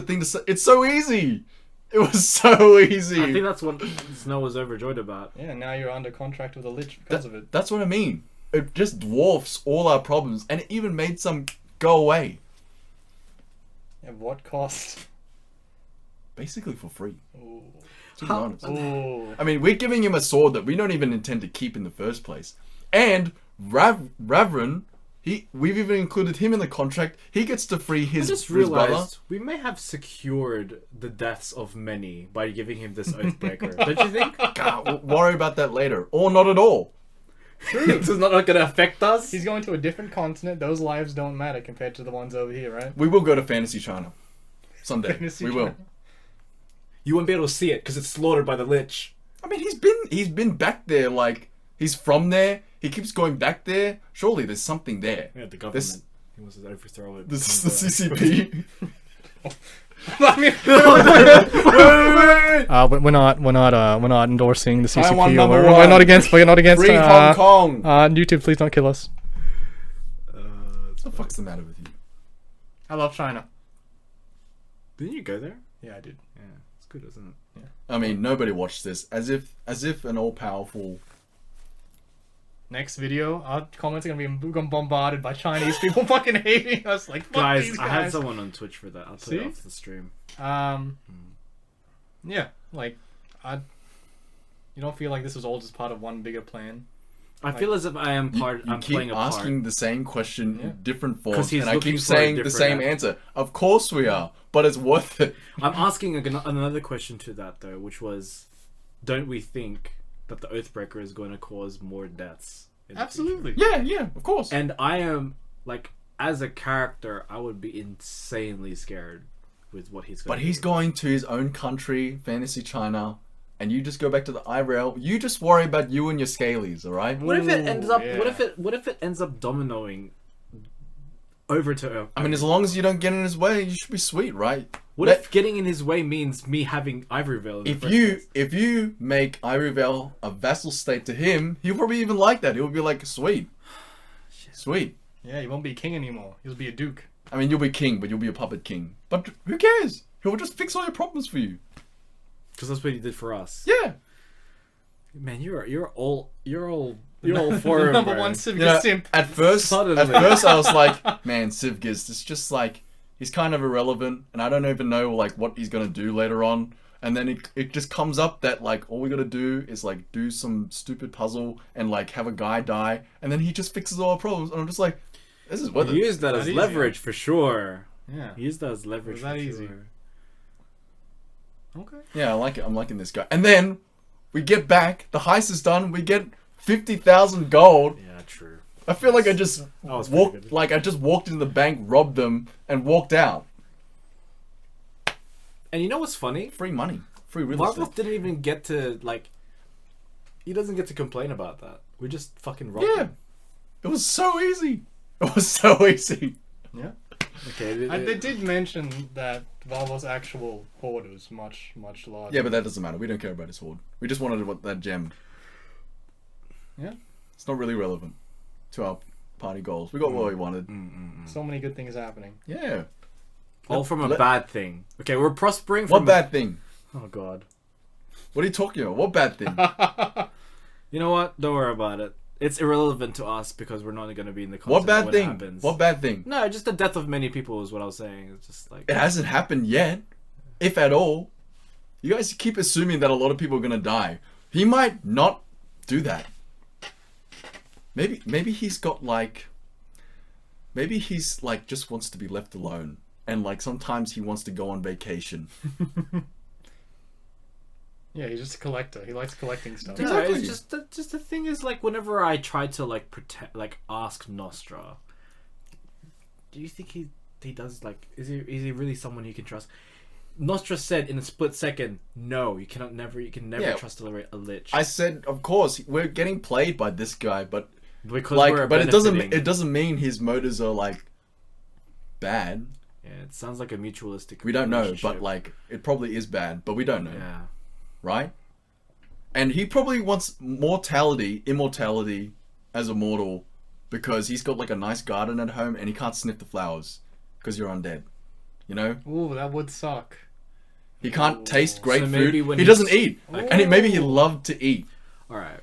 thing to say. It's so easy. It was so easy. I think that's what Snow was overjoyed about. Yeah, now you're under contract with a lich because of it. That's what I mean. It just dwarfs all our problems, and it even made some go away. At what cost? Basically for free, Ooh. to be How- honest. Ooh. I mean, we're giving him a sword that we don't even intend to keep in the first place. And Ravrin, We've even included him in the contract. He gets to free I his, just his brother. realized we may have secured the deaths of many by giving him this Oathbreaker. Don't you think? God, we'll worry about that later, or not at all. This is not going to affect us. He's going to a different continent. Those lives don't matter compared to the ones over here, right? We will go to Fantasy China someday. Fantasy we will. China. You won't be able to see it because it's slaughtered by the Lich. I mean, he's been back there. Like, he's from there. He keeps going back there. Surely there's something there. Yeah, the government. This- He wants to overthrow it. This is the CCP. I mean, but we're not endorsing the CCP. want Or number we're one. not against. We're not against. Free Hong Kong. YouTube, please don't kill us. What the fuck's the matter with you? I love China. Didn't you go there? Yeah, I did. Yeah, it's good, isn't it? I mean, nobody watched this. As if an all-powerful... Next video, our comments are gonna be bombarded by Chinese people fucking hating us. Like, fuck Guys, these I guys. had someone on Twitch for that. I'll tell you See? after the stream. Yeah, like, you don't feel like this was all just part of one bigger plan? I feel as if I am part. You I'm keep playing a asking part. the same question Yeah. in different 'Cause forms, he's and I looking keep for a saying the different same answer. answer. Of course we are, but it's worth it. I'm asking another question to that though, which was, don't we think that the Oathbreaker is going to cause more deaths? In the Absolutely. Yeah, of course. future? And I am like, as a character, I would be insanely scared with what he's going. But to he's do. going to his own country, Fantasy China, and you just go back to the IRL. You just worry about you and your scalies, all right? What if it ends up? yeah. What if it ends up dominoing over to? I mean, as long as you don't get in his way, you should be sweet, right? What if getting in his way means me having Ivoryvale? In the If first you place? if you make Iryvale a vassal state to him, he'll probably even like that. He'll be like, sweet, sweet. Yeah, you won't be king anymore. You'll be a duke. I mean, you'll be king, but you'll be a puppet king. But who cares? He'll just fix all your problems for you. because that's what he did for us. Yeah. Man, you're all for him, Number bro. one civic You know, simp. at first Suddenly. I was like, man, Sivgiz, it's just like, he's kind of irrelevant, and I don't even know like what he's gonna do later on. And then it just comes up that like all we gotta do is like do some stupid puzzle and like have a guy die, and then he just fixes all our problems. And I'm just like, this is worth He it. used that That as easy. leverage for sure. Yeah. He used that as leverage. Was that for easy? Sure. Okay. Yeah, I like it. I'm liking this guy. And then we get back, the heist is done. We get 50,000 gold. Yeah, true. I feel like I just That was pretty good. walked into the bank, robbed them, and walked out. And you know what's funny? Free money, free real Marvel estate. didn't even get to like. He doesn't get to complain about that. We just fucking robbed Yeah, him. it was so easy. It was so easy. Yeah. Okay. And they did mention that Valvo's actual hoard was much, much larger. Yeah, but that doesn't matter. We don't care about his hoard. We just wanted that gem. Yeah. It's not really relevant to our party goals. We got what we wanted. So many good things happening. Yeah. All from a Let- bad thing. Okay, we're prospering. What From bad thing? Oh god. What are you talking about? What bad thing? You know what? Don't worry about it. It's irrelevant to us because we're not going to be in the content What bad when thing? It happens. What bad thing? No, just the death of many people is what I was saying. It's just like It hasn't happened yet, if at all. You guys keep assuming that a lot of people are gonna die. He might not do that. Maybe he's got like. Maybe he's like just wants to be left alone, and like sometimes he wants to go on vacation. Yeah, he's just a collector. He likes collecting stuff. No, Exactly. it's just the thing is like whenever I try to like ask Nostra, do you think he does like is he really someone you can trust? Nostra said in a split second, no, you can never Yeah. trust a lich. I said, of course, we're getting played by this guy, but because like, we're but benefiting. it doesn't mean his motives are like bad. Yeah, it sounds like a mutualistic. We don't know, relationship. but like it probably is bad, but we don't know. yeah. Right? And he probably wants immortality as a mortal because he's got like a nice garden at home and he can't sniff the flowers because you're undead. You know? Ooh, that would suck. He can't taste great So maybe food. when He he's- doesn't eat. Okay. And maybe he loved to eat. All right.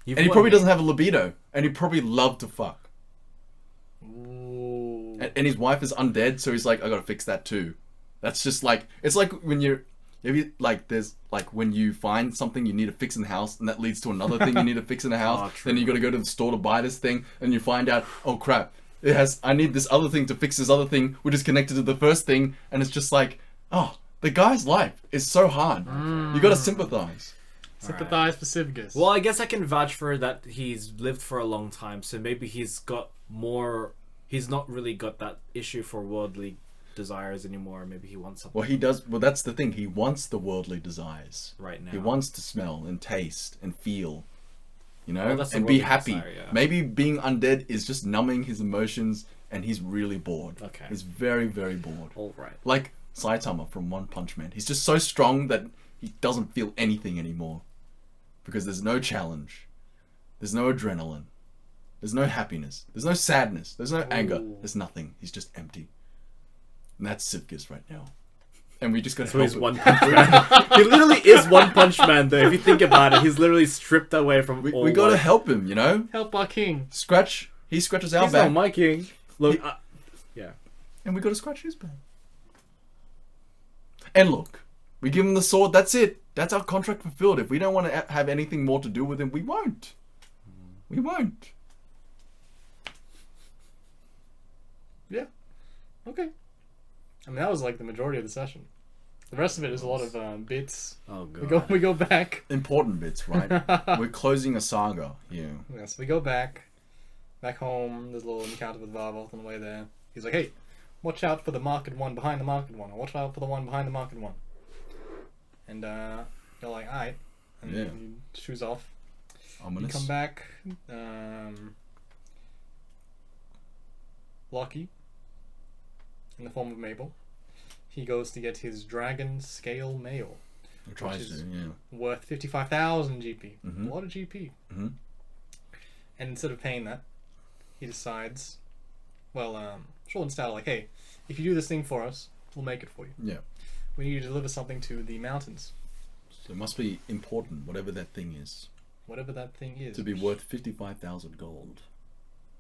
And he probably doesn't have a libido. And he probably loved to fuck. Ooh. And his wife is undead, so he's like, I gotta fix that too. That's just like, it's like when you're If you like, there's like when you find something you need to fix in the house, and that leads to another thing you need to fix in the house. Oh, true. Then you got to go to the store to buy this thing, and you find out, oh crap, it has. I need this other thing to fix this other thing, which is connected to the first thing, and it's just like, oh, the guy's life is so hard. You got to sympathize. Sympathize for Sivgus. Well, I guess I can vouch for that he's lived for a long time, so maybe he's got more... He's not really got that issue for worldly desires anymore. Maybe he wants something Well, he does. Well, that's the thing. He wants the worldly desires. right now. He wants to smell and taste and feel, you know, Well, that's the and be worldly happy. desire, yeah. Maybe being undead is just numbing his emotions, and he's really bored. Okay. He's very, very bored. All right. Like Saitama from One Punch Man. He's just so strong that he doesn't feel anything anymore. Because there's no challenge. There's no adrenaline. There's no happiness. There's no sadness. There's no anger. Ooh. There's nothing. He's just empty. And that's Sivkus right now. And we just got to So help he's him. One Punch Man. He literally is One Punch Man, though. If you think about it, he's literally stripped away from all We got to life. help him, you know? Help our king. He scratches our He's back. not my king. Look, yeah. And we got to scratch his back. And look, we give him the sword, that's it. That's our contract fulfilled. If we don't want to have anything more to do with him, we won't. We won't. Yeah. Okay. I mean, that was like the majority of the session. The rest of it is a lot of bits. Oh We god. go back. Important bits, right? We're closing a saga here. Yes, we go back home. There's a little encounter with Varvoth on the way there. He's like, "Hey, watch out for the market one behind the market one, or watch out for the one behind the market one." And you're like, "Alright," and Yeah. you shoes off. You Ominous. come back. Lucky, in the form of Mabel, he goes to get his dragon scale mail, He tries which is- to, yeah. worth 55,000 GP. Mhm. A lot of GP. Mhm. And instead of paying that, he decides, well, short and stout, like, hey, if you do this thing for us, we'll make it for you. Yeah. We need you to deliver something to the mountains, So it must be important, whatever that thing is, whatever that thing is. to be worth 55,000 gold.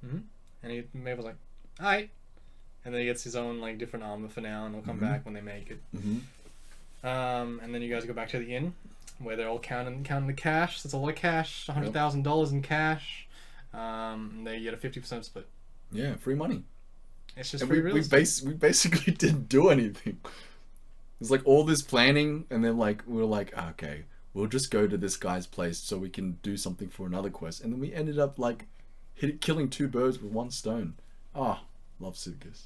And Mabel's like, alright. And then he gets his own like different armor for now, and he'll come Mhm. back when they make it. Mm-hmm. And then you guys go back to the inn, where they're all counting the cash. So it's a lot of cash, $100,000 in cash. And they get a 50% split. Yeah, free money. It's just And free we real estate. basically didn't do anything. It's like all this planning, and then like we were like, okay, we'll just go to this guy's place so we can do something for another quest, and then we ended up like killing two birds with one stone. Ah, love Sivkus.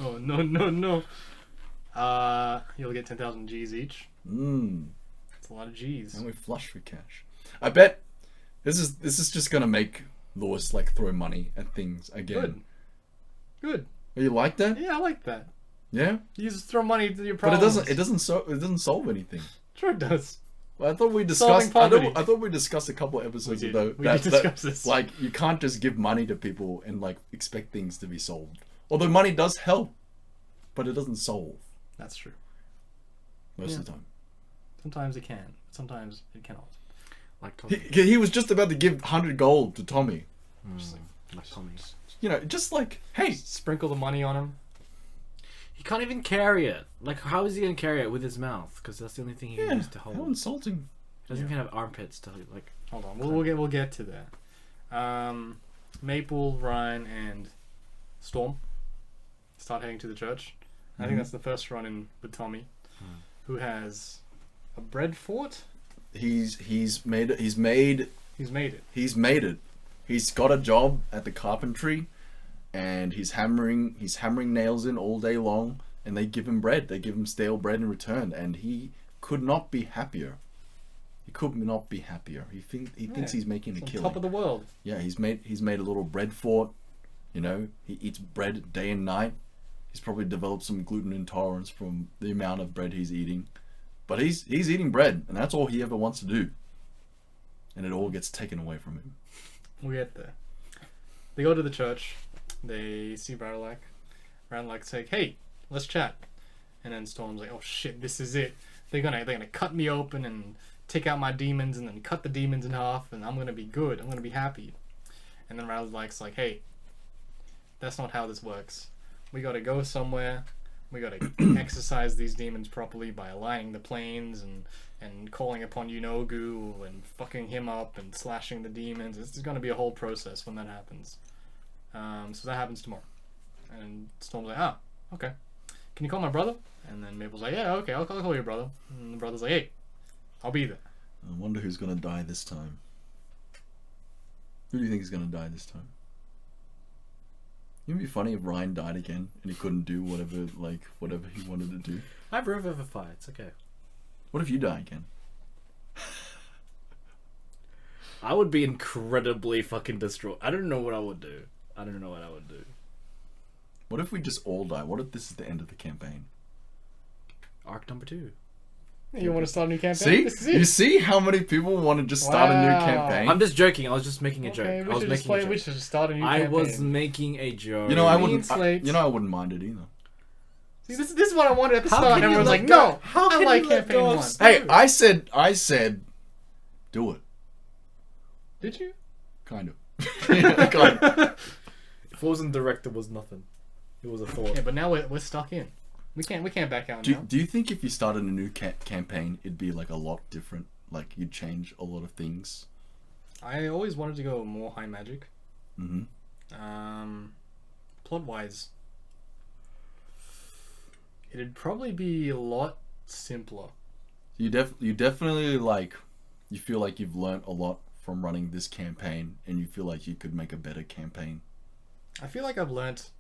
Oh no. You'll get 10,000 G's each. It's a lot of G's. And we're flush with cash. I bet this is just gonna make Lewis like throw money at things again. Good. You like that? Yeah, I like that. Yeah, You just throw money to your but problems. it doesn't solve anything. Sure it does. Well, I thought we Solving discussed. poverty. I thought we discussed a couple of episodes We did. ago We did discuss this. like you can't just give money to people and like expect things to be solved. Although money does help, but it doesn't solve That's true. most of the time. Sometimes it can. Sometimes it cannot. Like Tommy. He was just about to give 100 gold to Tommy. Like Tommy. You know, just like hey, Sprinkle the money on him. He can't even carry it. Like, how is he gonna carry it with his mouth? Because that's the only thing he yeah, can use to how hold. insulting. Doesn't even have armpits to like. Hold on. We'll get to that. Maple, Ryan, and Storm start heading to the church. I think that's the first run in with Tommy, who has a bread fort. He's made it. He's made it. He's made it. He's got a job at the carpentry, and he's hammering nails in all day long, and they give him bread. They give him stale bread in return, and he could not be happier. He could not be happier. He thinks he's making a He's on killing. top of the world. Yeah, he's made a little bread fort. You know, he eats bread day and night. He's probably developed some gluten intolerance from the amount of bread he's eating. But he's eating bread, and that's all he ever wants to do. And it all gets taken away from him. We'll get there. They go to the church. They see Radalak. Radalak's like, "Hey, let's chat." And then Storm's like, "Oh shit, this is it. They're gonna cut me open and take out my demons, and then cut the demons in half, and I'm gonna be good. I'm gonna be happy." And then Radalak's like, "Hey, that's not how this works. We gotta go somewhere We gotta exercise these demons properly by aligning the planes and calling upon Yunogu and fucking him up and slashing the demons. It's gonna be a whole process when that happens. So that happens tomorrow. And Storm's like, okay. Can you call my brother? And then Maple's like, yeah, okay, I'll call your brother. And the brother's like, hey, I'll be there. I wonder who's gonna die this time. Who do you think is gonna die this time? It'd be funny if Ryan died again and he couldn't do whatever he wanted to do. I have Revivify. It's okay. What if you die again? I would be incredibly fucking distraught. I don't know what I would do. What if we just all die? What if this is the end of the campaign? Arc number 2. You want to start a new campaign? See? This is it. You see how many people want to just start a new Wow. campaign? I'm just joking. I was just making a joke. Okay, I was making a joke. we should just start a new I campaign. was making a joke. You know, I Clean wouldn't. slate. I wouldn't mind it either. See, this is what I wanted at the How start, can and you everyone's let like, go? no, How I can like you let campaign go of 1. stuff? Hey, I said, do it. Did you? Kind of. Kind of. If it wasn't direct, it was nothing. It was a thought. Yeah, but now we're stuck in. We can't back out Do, now. do you think if you started a new campaign, it'd be like a lot different? Like you'd change a lot of things? I always wanted to go more high magic. Mm-hmm. Plot wise, it'd probably be a lot simpler. You definitely like, you feel like you've learnt a lot from running this campaign, and you feel like you could make a better campaign. I feel like I've learnt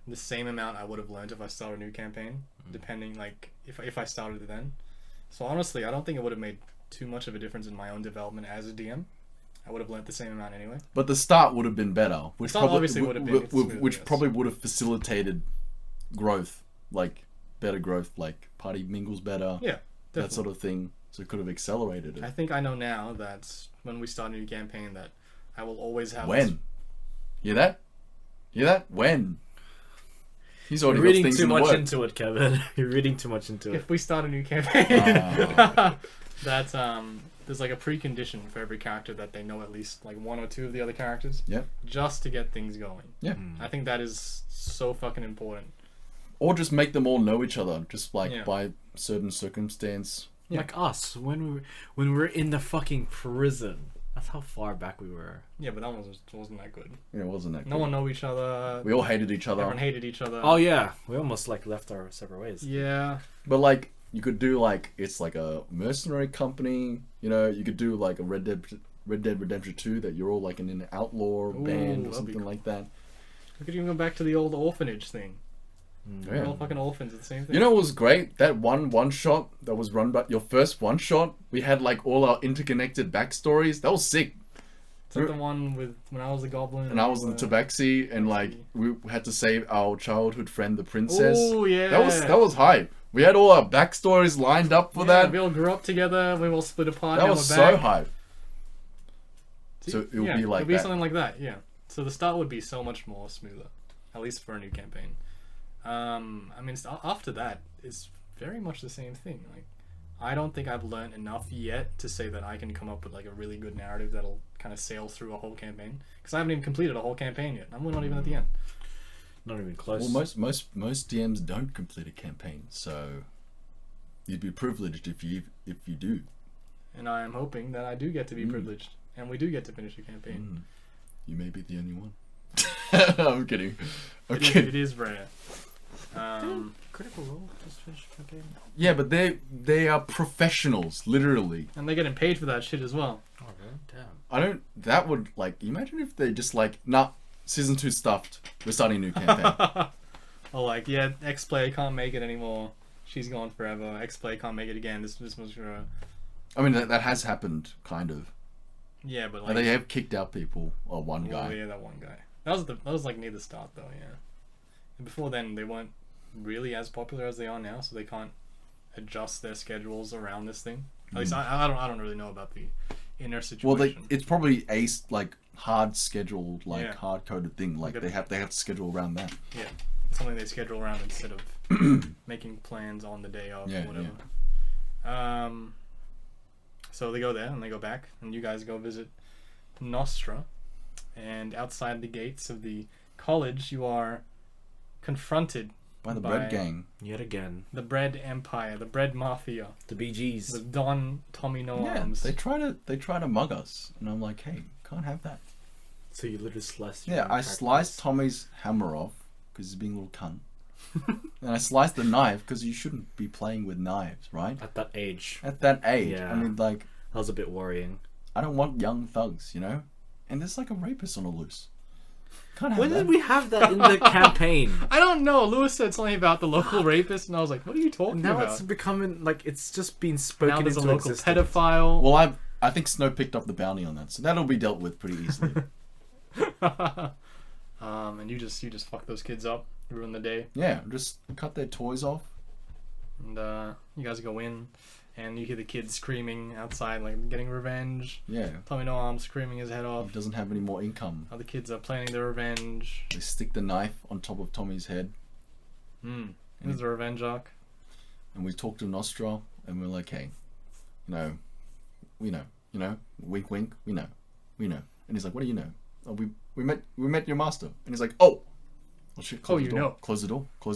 the same amount I would have learnt if I started a new campaign, depending like if I started it then. So honestly, I don't think it would have made too much of a difference in my own development as a DM. I would have learnt the same amount anyway. But the start would have been better, which start obviously would have been smoother, which yes. probably would have facilitated growth, like better growth, like party mingles better, Yeah, definitely. that sort of thing. So it could have accelerated I it. think I know now that when we start a new campaign that I will always have When? Hear that? Hear that? When? He's already You're got reading things too in the much work. into it, Kevin. You're reading too much into it. if we start a new campaign that there's like a precondition for every character that they know at least like one or two of the other characters. Yep. Just to get things going. Yeah. I think that is so fucking important. Or just make them all know each other, just like Yeah. by certain circumstance. Yeah. Like us when we were in the fucking prison. That's how far back we were. Yeah, but that wasn't that good. You know, wasn't that No good? one know each other. We all hated each other. Everyone hated each other. Oh yeah, we almost like left our separate ways. Yeah. But like, you could do like, it's like a mercenary company. You know, you could do like a Red Dead Redemption 2 that you're all like in an outlaw band or that'd be something cool. like that. We could even go back to the old orphanage thing. We're Yeah. all fucking orphans at the same thing. You know what was great? That one shot that was run by your first one shot. We had like all our interconnected backstories. That was sick. Is that the one with when I was a goblin And I was in Tabaxi, and like we had to save our childhood friend, the princess. Oh yeah. That was hype. We had all our backstories lined up for that. We all grew up together. We all split apart. That now was we're so back. hype. So it would be like it'd be that. something like that. Yeah. So the start would be so much more smoother, at least for a new campaign. I mean, after that, it's very much the same thing. Like, I don't think I've learned enough yet to say that I can come up with like a really good narrative that'll kind of sail through a whole campaign. Because I haven't even completed a whole campaign yet. I'm not even at the end. Not even close. Well, most DMs don't complete a campaign, so you'd be privileged if you do. And I am hoping that I do get to be privileged, and we do get to finish a campaign. You may be the only one. I'm kidding. I'm It is, kidding. it is rare. Critical Role just finished the game. Yeah, but they are professionals, literally. And they're getting paid for that shit as well. Oh really? Damn. I don't. That would like. Imagine if they just like, nah, season 2 stuffed. We're starting a new campaign. Oh, like, yeah, X player can't make it anymore. She's gone forever. X player can't make it again. This was I mean, that has happened, kind of. yeah, but like, And they have kicked out people, or one oh, guy. yeah, that one guy. That was like near the start though, yeah. And before then, they weren't really as popular as they are now, so they can't adjust their schedules around this thing. At least I don't really know about the inner Well, situation. it's probably a like hard scheduled, like Yeah. hard coded thing. Like Like they have to schedule around that. Yeah, something they schedule around instead of making plans on the day of Yeah, or whatever. So they go there and they go back, and you guys go visit Nostra. And outside the gates of the college, you are confronted By the By- bread gang. Yet again, The bread empire, the bread mafia, the BGs. the Don Tommy No Yeah, Arms. they try to mug us, and I'm like, hey, can't have that. So you literally sliced. your Yeah, own I characters. sliced Tommy's hammer off because he's being a little cunt, and I sliced the knife because you shouldn't be playing with knives, right? at that age. At that age, Yeah. I mean, like, That was a bit worrying. I don't want young thugs, you know. And there's like a rapist on the loose. Can't have When that. did we have that in the campaign? I don't know. Lewis said something about the local rapist, and I was like, "What are you talking Now about?" it's becoming like it's just been spoken Now there's a into local existence. pedophile. Well, I think Snow picked up the bounty on that, so that'll be dealt with pretty easily. And you just fuck those kids up, ruin the day, Yeah, just cut their toys off. and you guys go in, and you hear the kids screaming outside, like getting revenge. Yeah, Tommy No Arms screaming his head he off. doesn't have any more income. Other kids are planning their revenge. They stick the knife on top of Tommy's head, This is a revenge arc. and we talk to Nostra, and we're like, hey, we know, wink, wink, we know. And he's like, what do you know? Oh, we met your master, and he's like, oh shit, close the you door. know. Close the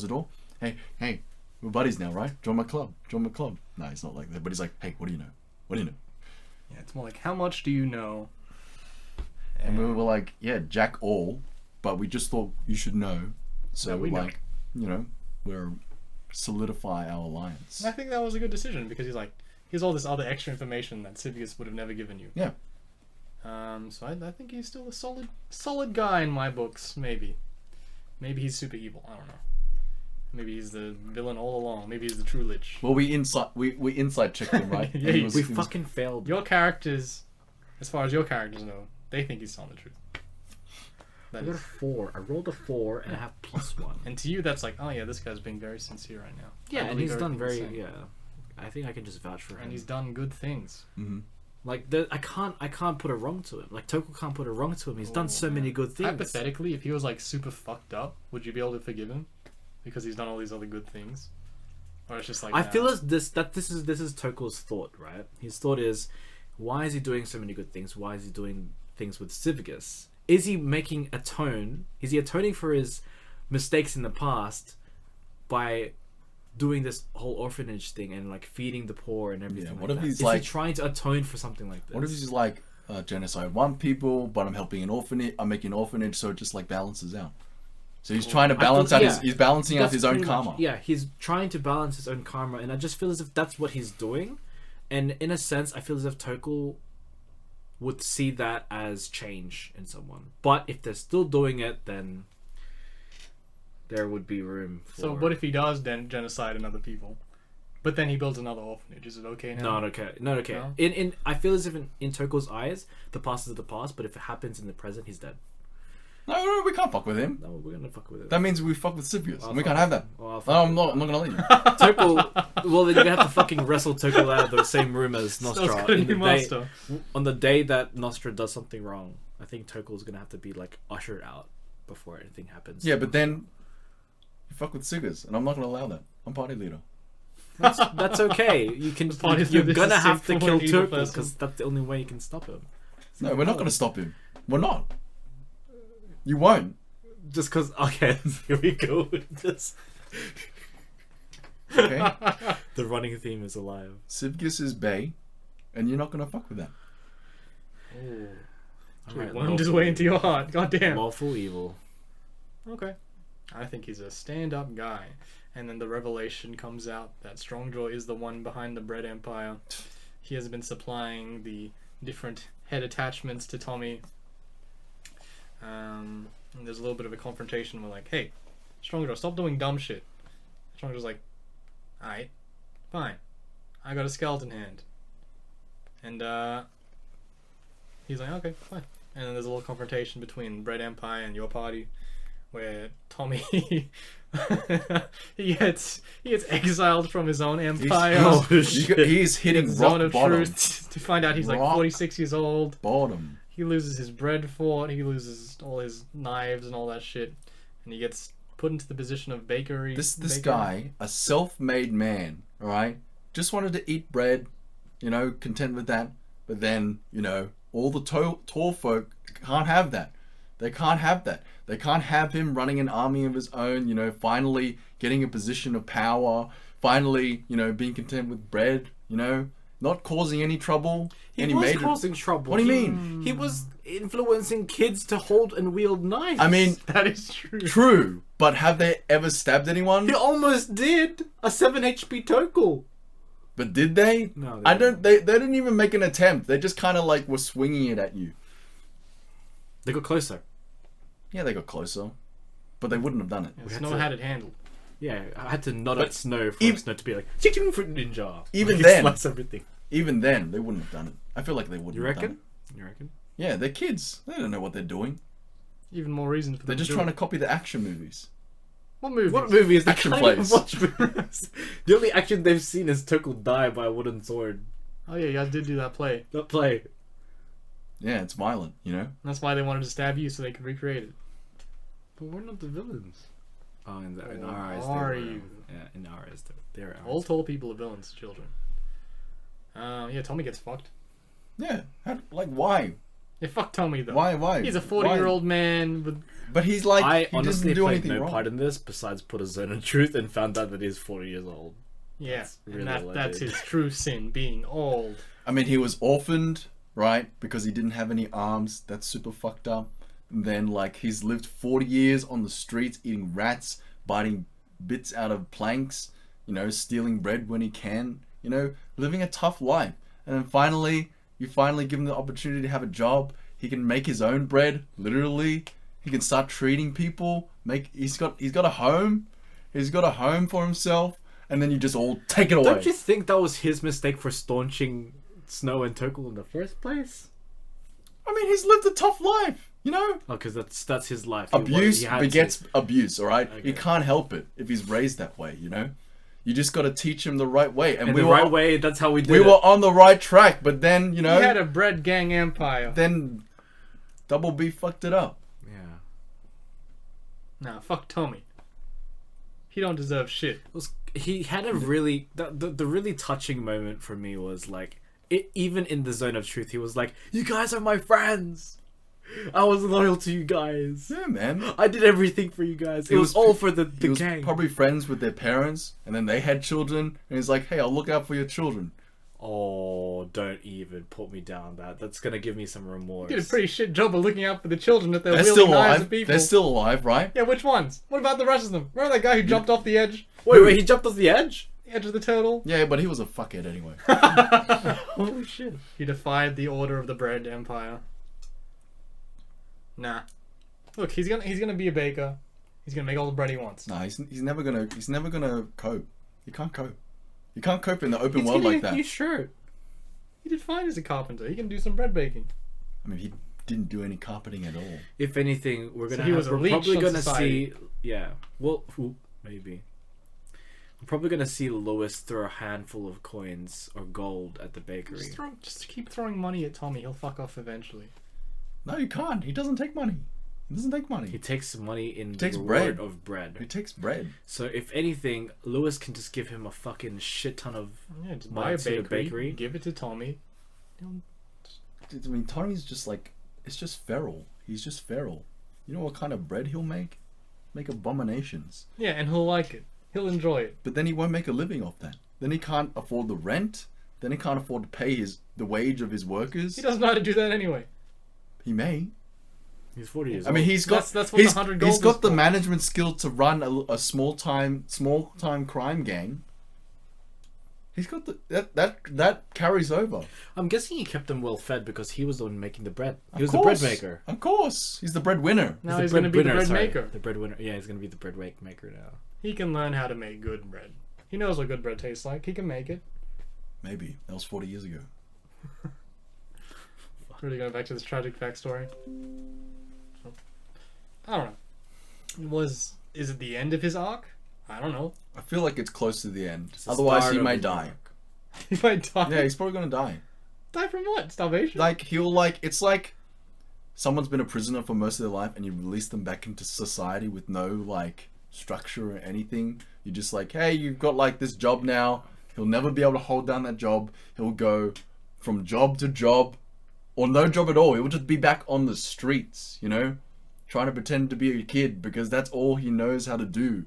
door. Hey, we're buddies now, right? Join my club. No, he's not like that, but he's like, hey, what do you know? Yeah, it's more like, how much do you know? And we were like, yeah, Jack all, but we just thought you should know. So That we know. like, we're solidify our alliance. And I think that was a good decision because he's like, here's all this other extra information that Civius would have never given you. Yeah. So I think he's still a solid guy in my books. Maybe he's super evil. I don't know. Maybe he's the villain all along. Maybe he's the true lich. Well, we inside checked him, right? Yeah, And he you- was- We he was- fucking failed. Your characters, as far as your characters know, they think he's telling the truth. I That got a is, 4. I rolled a 4 and I have +1. and to you, that's like, oh yeah, this guy's being very sincere right now. I Yeah, and believe he's done everything very he's saying. I think I can just vouch for him. And he's done good things. Mhm. Like I can't put a wrong to him. Like Toko can't put a wrong to him. He's done so Oh, many good things. Hypothetically, if he was like super fucked up, would you be able to forgive him because he's done all these other good things? Or it's just like I nah. feel as this is Toko's thought, right? His thought is, why is he doing so many good things? Why is he doing things with Civicus? Is he making atone? Is he atoning for his mistakes in the past by doing this whole orphanage thing and like feeding the poor and everything? Yeah, what like if that? he's is like- he trying to atone for something like this? What if he's like genocide one people, but I'm helping an orphanage. I'm making an orphanage, so it just like balances out. So he's trying to balance out yeah. he's balancing out That's his own pretty much- karma. Yeah, he's trying to balance his own karma, and I just feel as if that's what he's doing. And in a sense, I feel as if Tokul would see that as change in someone. But if they're still doing it, then there would be room for... So what if he does then genocide another people, but then he builds another orphanage? Is it okay now? Not okay. Not okay. No? In I feel as if in Tokul's eyes, the past is the past, but if it happens in the present, he's dead. No, we can't fuck with him. No, we're gonna fuck with it. That means we fuck with Scipius, I'll and we fuck can't have that. Well, I'll No, fuck I'm not gonna let you. Tokul, well, then you're gonna have to fucking wrestle Tokul out of the same room as Snow's Nostra. got a in new the day- master. on the day that Nostra does something wrong, I think Tokul's gonna have to be like ushered out before anything happens. Yeah, but then you fuck with Siggers, and I'm not gonna allow that. I'm party leader. that's okay. You can. Party You're leader gonna is have to simple kill and evil Tokul person. because that's the only way you can stop him. No, we're not gonna stop him. We're not. You won't. Just because. Okay, here we go with this. Okay. The running theme is alive. Sivgis is Bay, and you're not gonna fuck with that. Alright, Wormed his lawful way into evil. your heart. God damn. Lawful evil. Okay. I think he's a stand-up guy. And then the revelation comes out that Strongjaw is the one behind the Bread Empire. He has been supplying the different head attachments to Tommy. And there's a little bit of a confrontation. We're like, hey, Strongjaw, stop doing dumb shit. Strongjaw's like, alright, fine. I got a skeleton hand. And he's like, okay, fine. And then there's a little confrontation between Bread Empire and your party, where Tommy he gets exiled from his own empire. Oh, He's hitting Zone rock of bottom. truth to find out he's like Rock 46 years old. Bottom. He loses his bread fort. He loses all his knives and all that shit, and he gets put into the position of bakery. This baker. guy, a self-made man, all right, just wanted to eat bread, content with that. But then, all the tall folk can't have that They can't have that. They can't have him running an army of his own, you know, finally getting a position of power, finally, you know, being content with bread, you know, not causing any trouble. He any was major... causing trouble. What do you mean? He was influencing kids to hold and wield knives. I mean, That is true. true, but have they ever stabbed anyone? he almost did a 7 HP Tokel. But did they? No, I don't. They didn't even make an attempt. They just kind of like were swinging it at you. They got closer. Yeah, they got closer, but they wouldn't have done it. Yeah, Snow had it handled. Yeah, I had to nod But at Snow for ev- Snow to be like, "Chicken fruit ninja." Even Like, then- slice everything. Even then, they wouldn't have done it. I feel like they wouldn't You have done reckon? it. You reckon? Yeah, they're kids. They don't know what they're doing. Even more reason for them They're just to do trying it. to copy the action movies. What movie? What movie is that? Action Can't even plays. watch movies. The only action they've seen is Tokel die by a wooden sword. Oh yeah, you guys did do that play. That play. Yeah, it's violent, you know? That's why they wanted to stab you so they could recreate it. But we're not the villains. Oh, in Oh, our eyes, are they were. you? Yeah, in our eyes, they're ours. All tall people are villains, children. Yeah, Tommy gets fucked. Yeah. Like, why? Yeah, fuck Tommy though. Why? He's a Why? 40-year-old man with. But he's like, I he honestly doesn't do played anything no wrong. part in this besides put a zone of truth and found out that he's 40 years old. Yeah, That's really and what I that's did. his true sin, being old. I mean, he was orphaned, right? Because he didn't have any arms. That's super fucked up. And then, like, he's lived 40 years on the streets, eating rats, biting bits out of planks, you know, stealing bread when he can, you know, living a tough life. And then finally, you finally give him the opportunity to have a job. He can make his own bread, literally. He can start treating people. He's got a home. He's got a home for himself. And then you just all take it away. Don't you think that was his mistake for staunching Snow and Tokel in the first place? I mean, he's lived a tough life, you know? Oh, because that's his life. Abuse He had begets to. abuse, alright? Okay. You can't help it if he's raised that way, you know? You just gotta teach him the right way. And In we the were, right way. That's how we did we it. were on the right track, but then, you know, He had a bread gang empire. then Double B fucked it up. Yeah. Nah, fuck Tommy. He don't deserve shit. He had a really the really touching moment for me was like even in the zone of truth he was like, "You guys are my friends. I was loyal to you guys. Yeah, man. I did everything for you guys. It He was was- all for the He was gang." probably friends with their parents, and then they had children, and he's like, hey, I'll look out for your children. Oh, don't even put me down that's gonna give me some remorse. He did a pretty shit job of looking out for the children that they're They're wielding still knives alive. at people. They're still alive, right? Yeah, which ones? What about the rest of them? Remember that guy who jumped off the edge? Wait, he jumped off the edge? The edge of the turtle? Yeah, but he was a fuckhead anyway. Holy shit. He defied the order of the bread empire. Nah. Look, he's gonna be a baker. He's gonna make all the bread he wants. Nah, he's never gonna cope. He can't cope. You can't cope in the open world like that. You sure? He did fine as a carpenter. He can do some bread baking. I mean, he didn't do any carpeting at all. If anything, we're gonna he was a we're leech probably on gonna society. see well maybe. I'm probably gonna see Lewis throw a handful of coins or gold at the bakery. Just keep throwing money at Tommy. He'll fuck off eventually. No, you can't. He doesn't take money. He doesn't take money. He takes money in the takes reward bread. of bread. He takes bread. So if anything, Lewis can just give him a fucking shit ton of Yeah, just money buy a to the bakery, give it to Tommy. I mean, Tommy's just like, it's just feral. He's just feral. You know what kind of bread he'll make? Make abominations. Yeah, and he'll like it. He'll enjoy it. But then he won't make a living off that. Then he can't afford the rent. Then he can't afford to pay the wage of his workers. He doesn't know how to do that anyway. He may. He's 40 years I mean, old. he's got That's what the he's 100 gold he's got is the for. management skill to run a small time crime gang. He's got that carries over. I'm guessing he kept them well fed because he was the one making the bread. He was Of the bread course. maker. Of course, he's the breadwinner. Now the he's going to be the breadwinner, bread sorry. maker. The breadwinner. Yeah, he's gonna be the bread maker now. He can learn how to make good bread. He knows what good bread tastes like. He can make it. Maybe that was 40 years ago. Really going back to this tragic backstory. I don't know. Is it the end of his arc? I don't know. I feel like it's close to the end. It's the Otherwise, start he of may his die. arc. He might die. Yeah, he's probably gonna die. Die from what? Starvation? Like it's like someone's been a prisoner for most of their life, and you release them back into society with no like structure or anything. You're just like, hey, you've got like this job now. He'll never be able to hold down that job. He'll go from job to job, or no job at all. He'll just be back on the streets, you know. trying to pretend to be a kid because that's all he knows how to do.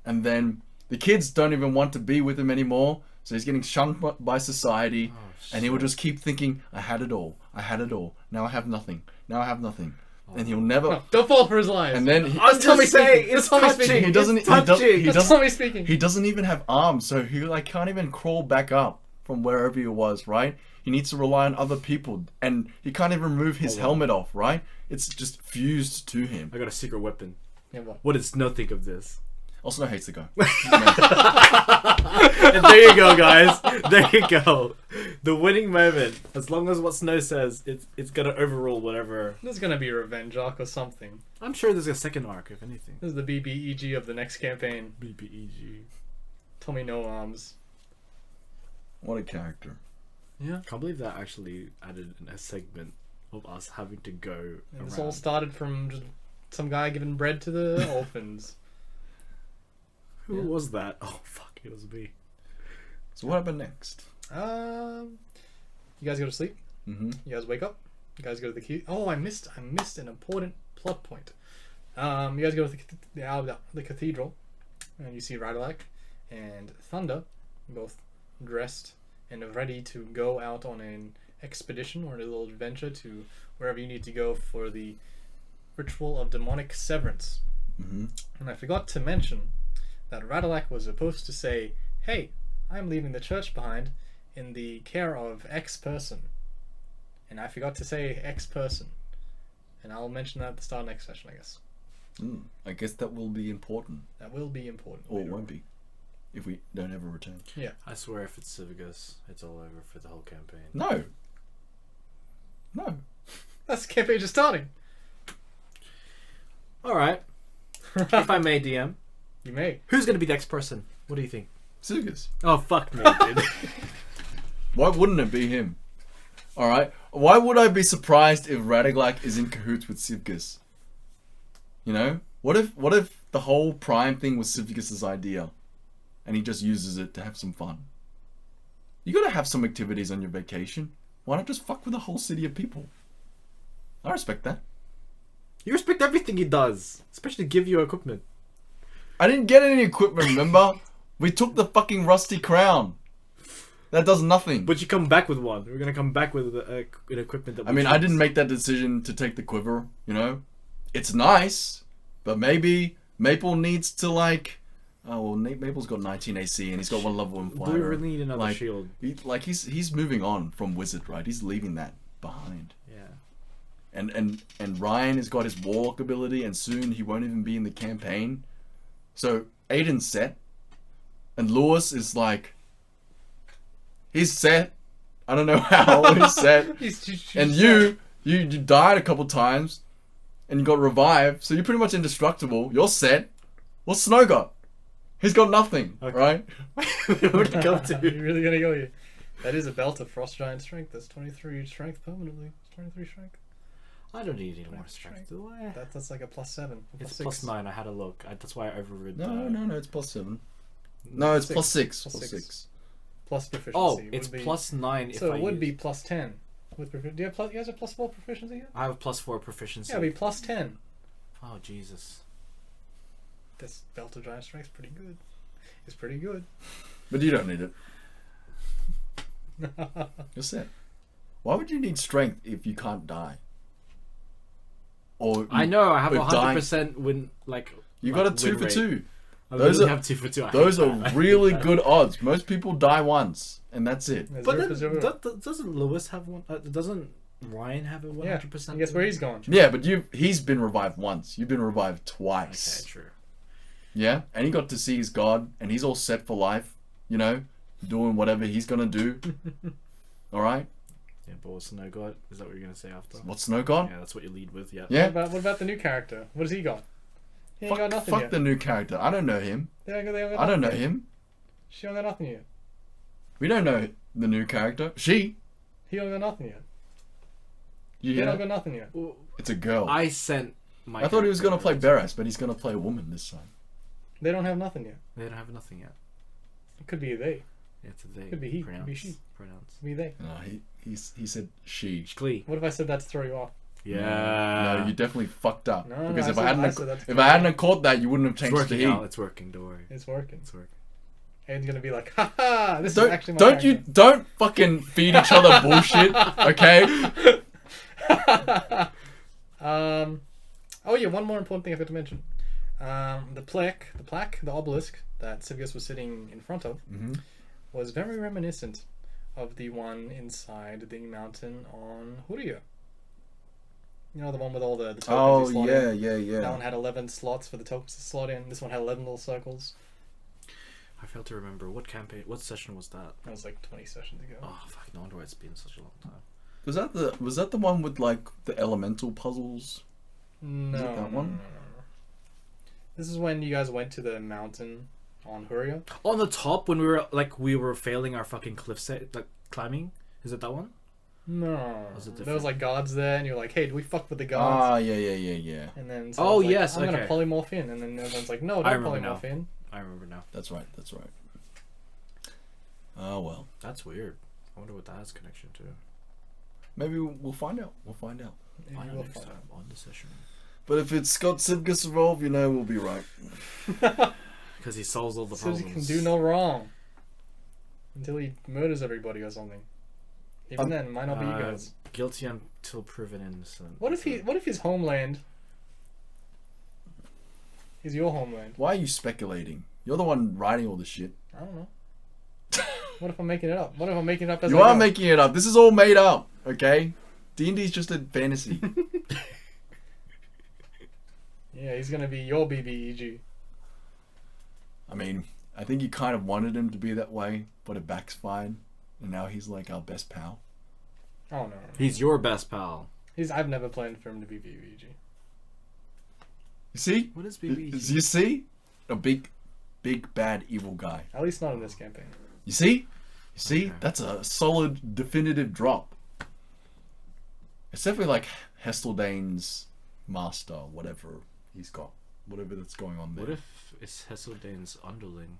And then the kids don't even want to be with him anymore, so he's getting shunned by society, and he will just keep thinking, I had it all, now I have nothing, and he'll never... No, don't fall for his lies. And then he, I'm just saying, it's touching. he doesn't, That's Tommy speaking. he doesn't even have arms, so he like can't even crawl back up from wherever he was, right? He needs to rely on other people, and he can't even remove his helmet off, right? It's just fused to him. I got a secret weapon. Yeah, what? What does Snow think of this? Also, no hates the guy. And there you go, guys. There you go. The winning moment. As long as what Snow says, it's gonna overrule whatever. There's gonna be a revenge arc or something. I'm sure there's a second arc, if anything. This is the BBEG of the next campaign. BPEG. Tommy No Arms. What a character. Yeah. Can't believe that actually added a segment of us having to go And around. this all started from just some guy giving bread to the orphans. Who was that? Oh fuck, it was me. So what happened next? You guys go to sleep. Mm-hmm. You guys wake up. You guys go to the key. Oh, I missed an important plot point. You guys go to the cathedral, and you see Radalak and Thunder, both dressed and ready to go out on an expedition or a little adventure to wherever you need to go for the ritual of demonic severance. Mm-hmm. And I forgot to mention that Radalak was supposed to say, "Hey, I'm leaving the church behind in the care of X person." And I forgot to say X person. And I'll mention that at the start of next session, I guess. I guess that will be important. That will be important. Or it later won't on. be. If we don't ever return. Yeah. I swear if it's Civigus, it's all over for the whole campaign. No. No. That's the campaign just starting. Alright. If I may, DM. You may. Who's gonna be the next person? What do you think? Sugas. Oh, fuck me, dude. Why wouldn't it be him? Alright. Why would I be surprised if Radaglak is in cahoots with Sivgus? You know? What if the whole Prime thing was Sivgus's idea? And he just uses it to have some fun? You gotta have some activities on your vacation. Why not just fuck with a whole city of people? I respect that. You respect everything he does, especially give you equipment. I didn't get any equipment, remember? We took the fucking rusty crown. That does nothing. But you come back with one. We're gonna come back with an equipment that. I mean, I didn't make that decision to take the quiver, you know? It's nice, but maybe Maple needs to, like... Oh, well, Maple's got 19 AC and he's got one level 1 fire. Do we really need another like, shield? He's moving on from Wizard, right? He's leaving that behind. Yeah. And Ryan has got his Warlock ability, and soon he won't even be in the campaign. So Aiden's set, and Lewis is like, he's set. I don't know how he's set. He's And you died a couple times, and you got revived, so you're pretty much indestructible. You're set. What's Snow got? He's got nothing, right? Where to come to? You're really gonna go here. That is a belt of Frost Giant strength. That's 23 strength permanently. It's 23 strength. I don't need any more strength, do I? That's like a +7. It's +6. +9. I had a look. That's why I overrid. No, it's +7. No, it's Six. +6. +6. +6. Plus proficiency. Oh, would it's be, +9. So if it would I be use... +10 with proficiency. Do you guys have +4 proficiency yet? I have +4 proficiency. Yeah, it'd be +10. Oh Jesus. This belt of giant strength is pretty good. It's pretty good. But you don't need it. You're set. Why would you need strength if you can't die? Or I know. I have with 100% win. Like you got a win 2 for rate. 2. I Those literally are- have 2 for 2. I Those hate are that. really good odds. Most people die once, and that's it. But Zero then, for zero. doesn't Lewis have one? Doesn't Ryan have a 100%? Yeah, and guess where he's going? Yeah, but he's been revived once. You've been revived twice. Okay, true. Yeah, and he got to see his god, and he's all set for life. You know, doing whatever he's gonna do. All right. Yeah, but what's Snow God? Is that what you're gonna say after? What's Snow God? Yeah, that's what you lead with. Yeah. Yeah. What about the new character? What has he got? He ain't got nothing Fuck yet. the new character. I don't know him. They ain't got I don't know nothing yet. him. She don't got nothing yet. We don't know the new character. She. He don't got nothing yet. You He hear don't that? got nothing yet. Well, It's a girl. I sent my. I thought he was gonna play character- Beres, but he's gonna play a woman this time. They don't have nothing yet. They don't have nothing yet. It could be a they. Yeah, it's a they. Could be he, could Pronounce. be she. Pronounce. Could be they. No, he said she. Shklee. What if I said that to throw you off? Yeah. No, you definitely fucked up. No, because I if I said- hadn't I said that's if I hadn't caught that, you wouldn't have It's changed the working heat. out. It's working. Don't worry. It's working. It's working. Hayden's gonna be like, haha, this is Don't actually my don't you character. don't fucking feed each other bullshit, okay? Oh yeah, one more important thing I forgot to mention. The plaque, the obelisk that Civius was sitting in front of Mm-hmm. was very reminiscent of the one inside the mountain on Huria. You know, the one with all the tokens Oh you slot yeah, in? yeah, That one yeah. had 11 slots for the tokens to slot in. This one had 11 little circles. I failed to remember what session was that? That was like 20 sessions ago. Oh fuck! No wonder it's been such a long time. Was that the one with like the elemental puzzles? No, that no, one? no, no, no. This is when you guys went to the mountain on Huria. On the top when we were failing our fucking cliff set like climbing. Is it that one? No. Was it There was different? like guards there, and you're like, hey, do we fuck with the guards? Ah, yeah. And then Oh, someone's like, yes, I'm gonna okay. polymorph in, and then everyone's like, no, I don't remember polymorph in. I remember now. That's right. Oh well. That's weird. I wonder what that has connection to. Maybe we'll find out. Yeah, Find you out will next find time on the session. But if it's Scott Sivgus involved, you know we'll be right. out. Because he solves all the Says problems. he can do no wrong until he murders everybody or something. Even then, might not be you guys. Guilty until proven innocent. What if his homeland is your homeland? Why are you speculating? You're the one writing all this shit. I don't know. What if I'm making it up? What if I'm making it up as You I are go? making it up. This is all made up, okay? D&D's just a fantasy. Yeah, he's gonna be your BBEG. I mean, I think you kind of wanted him to be that way, but it backfired, and now he's like our best pal. Oh no. He's your best pal. I've never planned for him to be BBEG. You see? What is BB? You see? A big, bad, evil guy. At least not in this campaign. You see? You see? Okay. That's a solid, definitive drop. It's definitely like Hesteldane's master, whatever he's got. Whatever that's going on there. What if it's Hesseldane's underling?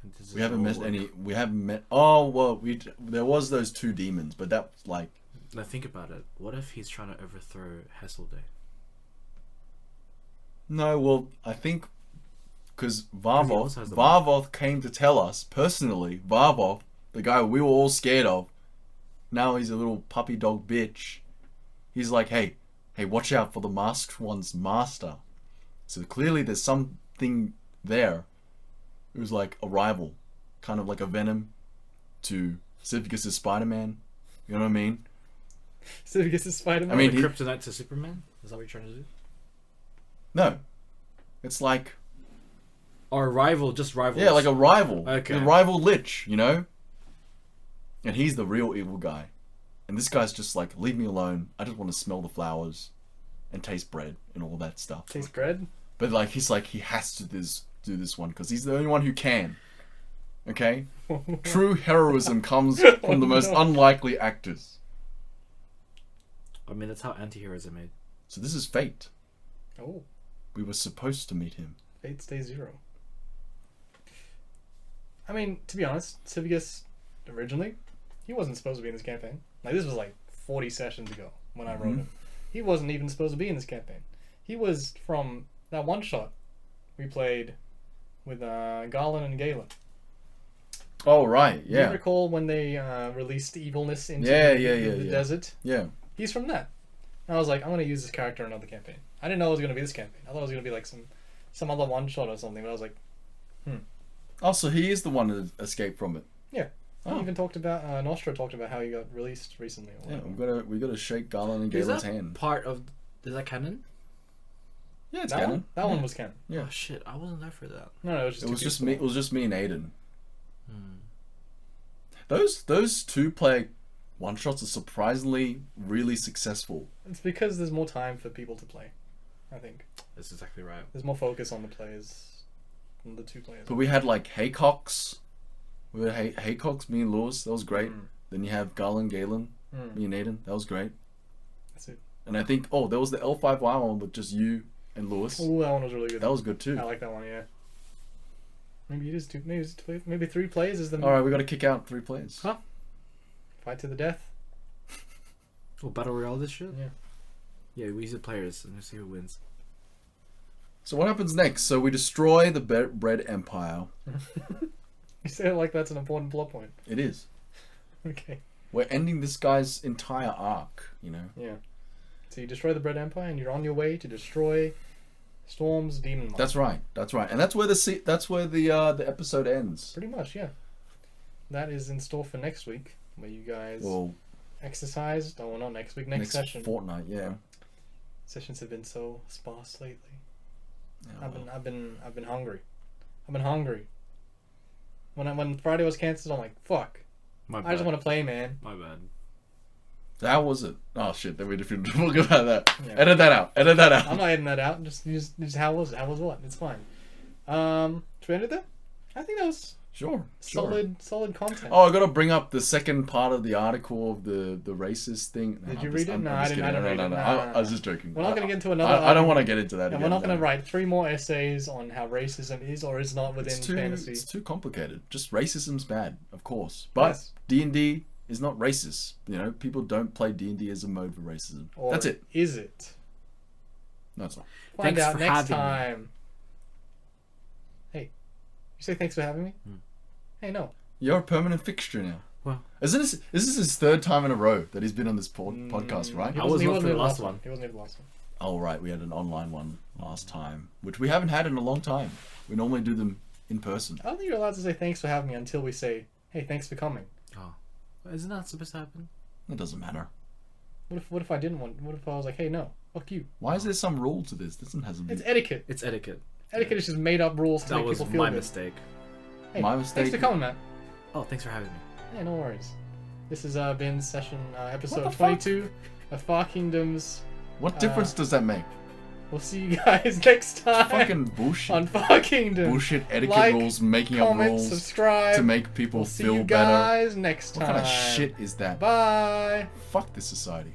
And this is we haven't met all, any... We haven't met... Oh, well, there was those two demons, but that's like... Now think about it. What if he's trying to overthrow Hesseldane? No, well, I think... Because also has the Varvoth came to tell us, personally, Varvoth, the guy we were all scared of, now he's a little puppy dog bitch. He's like, hey, watch out for the masked one's master. So clearly there's something there. It was like a rival, kind of like a Venom to Civicus' Spider-Man. You know what I mean? So he gets his Spider-Man. I mean, The he- kryptonite to Superman? Is that what you're trying to do? No. It's like, Or a rival, just rivals? yeah, like a rival. Okay. The rival Lich, you know? And he's the real evil guy. And this guy's just like, leave me alone. I just want to smell the flowers and taste bread and all that stuff. Taste bread. But like, he's like, he has to do this one because he's the only one who can. Okay? True heroism comes from the most No. unlikely actors. I mean, that's how anti-heroes are made. So this is fate. Oh, We were supposed to meet him. fate stays zero. I mean, to be honest, Civicus originally, he wasn't supposed to be in this campaign. Like, this was like 40 sessions ago when I wrote Mhm. him. He wasn't even supposed to be in this campaign. He was from that one shot we played with Garland and Galen. Oh, right. Do you Yeah. recall when they released evilness into Yeah, the yeah. desert? Yeah. He's from that. And I was like, I'm gonna use this character in another campaign. I didn't know it was gonna be this campaign. I thought it was gonna be like some other one shot or something. But I was like, Oh, so he is the one that escaped from it. yeah. Oh. He even talked about Nostra talked about how he got released recently. Or Yeah, whatever. we gotta shake Garland and Is Galen's that hand. part of... Is that canon? Yeah, it's that canon. one. That one was canon. Yeah. Oh shit, I wasn't there for that. No, it was just. It was two just people. me. It was just me and Aiden. Hmm. Those two player one shots are surprisingly really successful. It's because there's more time for people to play. I think That's exactly right. there's more focus on the players, than the two players. But we had like Haycox. We had Haycox, me and Lewis. That was great. Mm. Then you have Garland, Galen, Mm, me and Aiden. That was great. that's it. And I think there was the L5Y one with just you and Lewis. Oh, that one was really good. That was good too. I like that one. Yeah. Maybe it is two. Maybe it's two, maybe 3 players is the All right, we got to kick out 3 players. Huh? fight to the death. Oh, battle royale this shit. Yeah. Yeah, we use the players and we see who wins. So what happens next? So we destroy the Bread Empire. You say it like that's an important plot point. It is. Okay. We're ending this guy's entire arc, you know? Yeah. So you destroy the Bread Empire, and you're on your way to destroy Storm's demon mine. That's right. That's right. And that's where the episode ends. Pretty much, yeah. That is in store for next week, where you guys Well, exercised. Oh, well, not next week. Next session. fortnight, yeah. Sessions have been so sparse lately. Yeah, well. I've been hungry. I've been hungry. When Friday was cancelled, I'm like, fuck. My bad. I just want to play, man. My bad. How was it? Oh shit! Then we didn't talk about that. Yeah. Edit that out. Edit that out. I'm not editing that out. Just how was it? How was what? It's fine. Should we end it there? I think that was Sure. solid content. Oh, I got to bring up the second part of the article of the racist thing. Did you read it? No, I didn't read it. No. I was just joking. We're not going to get into another. I don't want to get into that And again. we're not going to write 3 more essays on how racism is or is not within fantasy. It's too complicated. Just racism's bad, of course. But Yes. D&D is not racist. You know, people don't play D&D as a mode for racism. Or That's it. Is it? No, it's not. Find Thanks out for next having me. time. Hey, you say thanks for having me? Hey, no. You're a permanent fixture now. Well, Isn't this his third time in a row that he's been on this podcast, right? He I wasn't- was he not wasn't for the here last one. He wasn't here the last one. Oh, right. We had an online one last time, which we haven't had in a long time. We normally do them in person. I don't think you're allowed to say thanks for having me until we say, hey, thanks for coming. oh, isn't that supposed to happen? It doesn't matter. What if I didn't want? What if I was like, hey, no, fuck you? Why is there some rule to this? This hasn't It's been etiquette. It's etiquette. Etiquette is just made up rules to That make was people feel my good. mistake. Hey, My Thanks mistake. for coming, Matt. Oh, thanks for having me. Yeah, no worries. This has been session episode What the 22 of Far Kingdoms. What difference does that make? We'll see you guys next time Fucking bullshit. on Far Kingdoms. Bullshit etiquette Like, rules, making up Comment, rules subscribe. to make people We'll see feel you better. guys next What time. kind of shit is that? Bye. Fuck this society.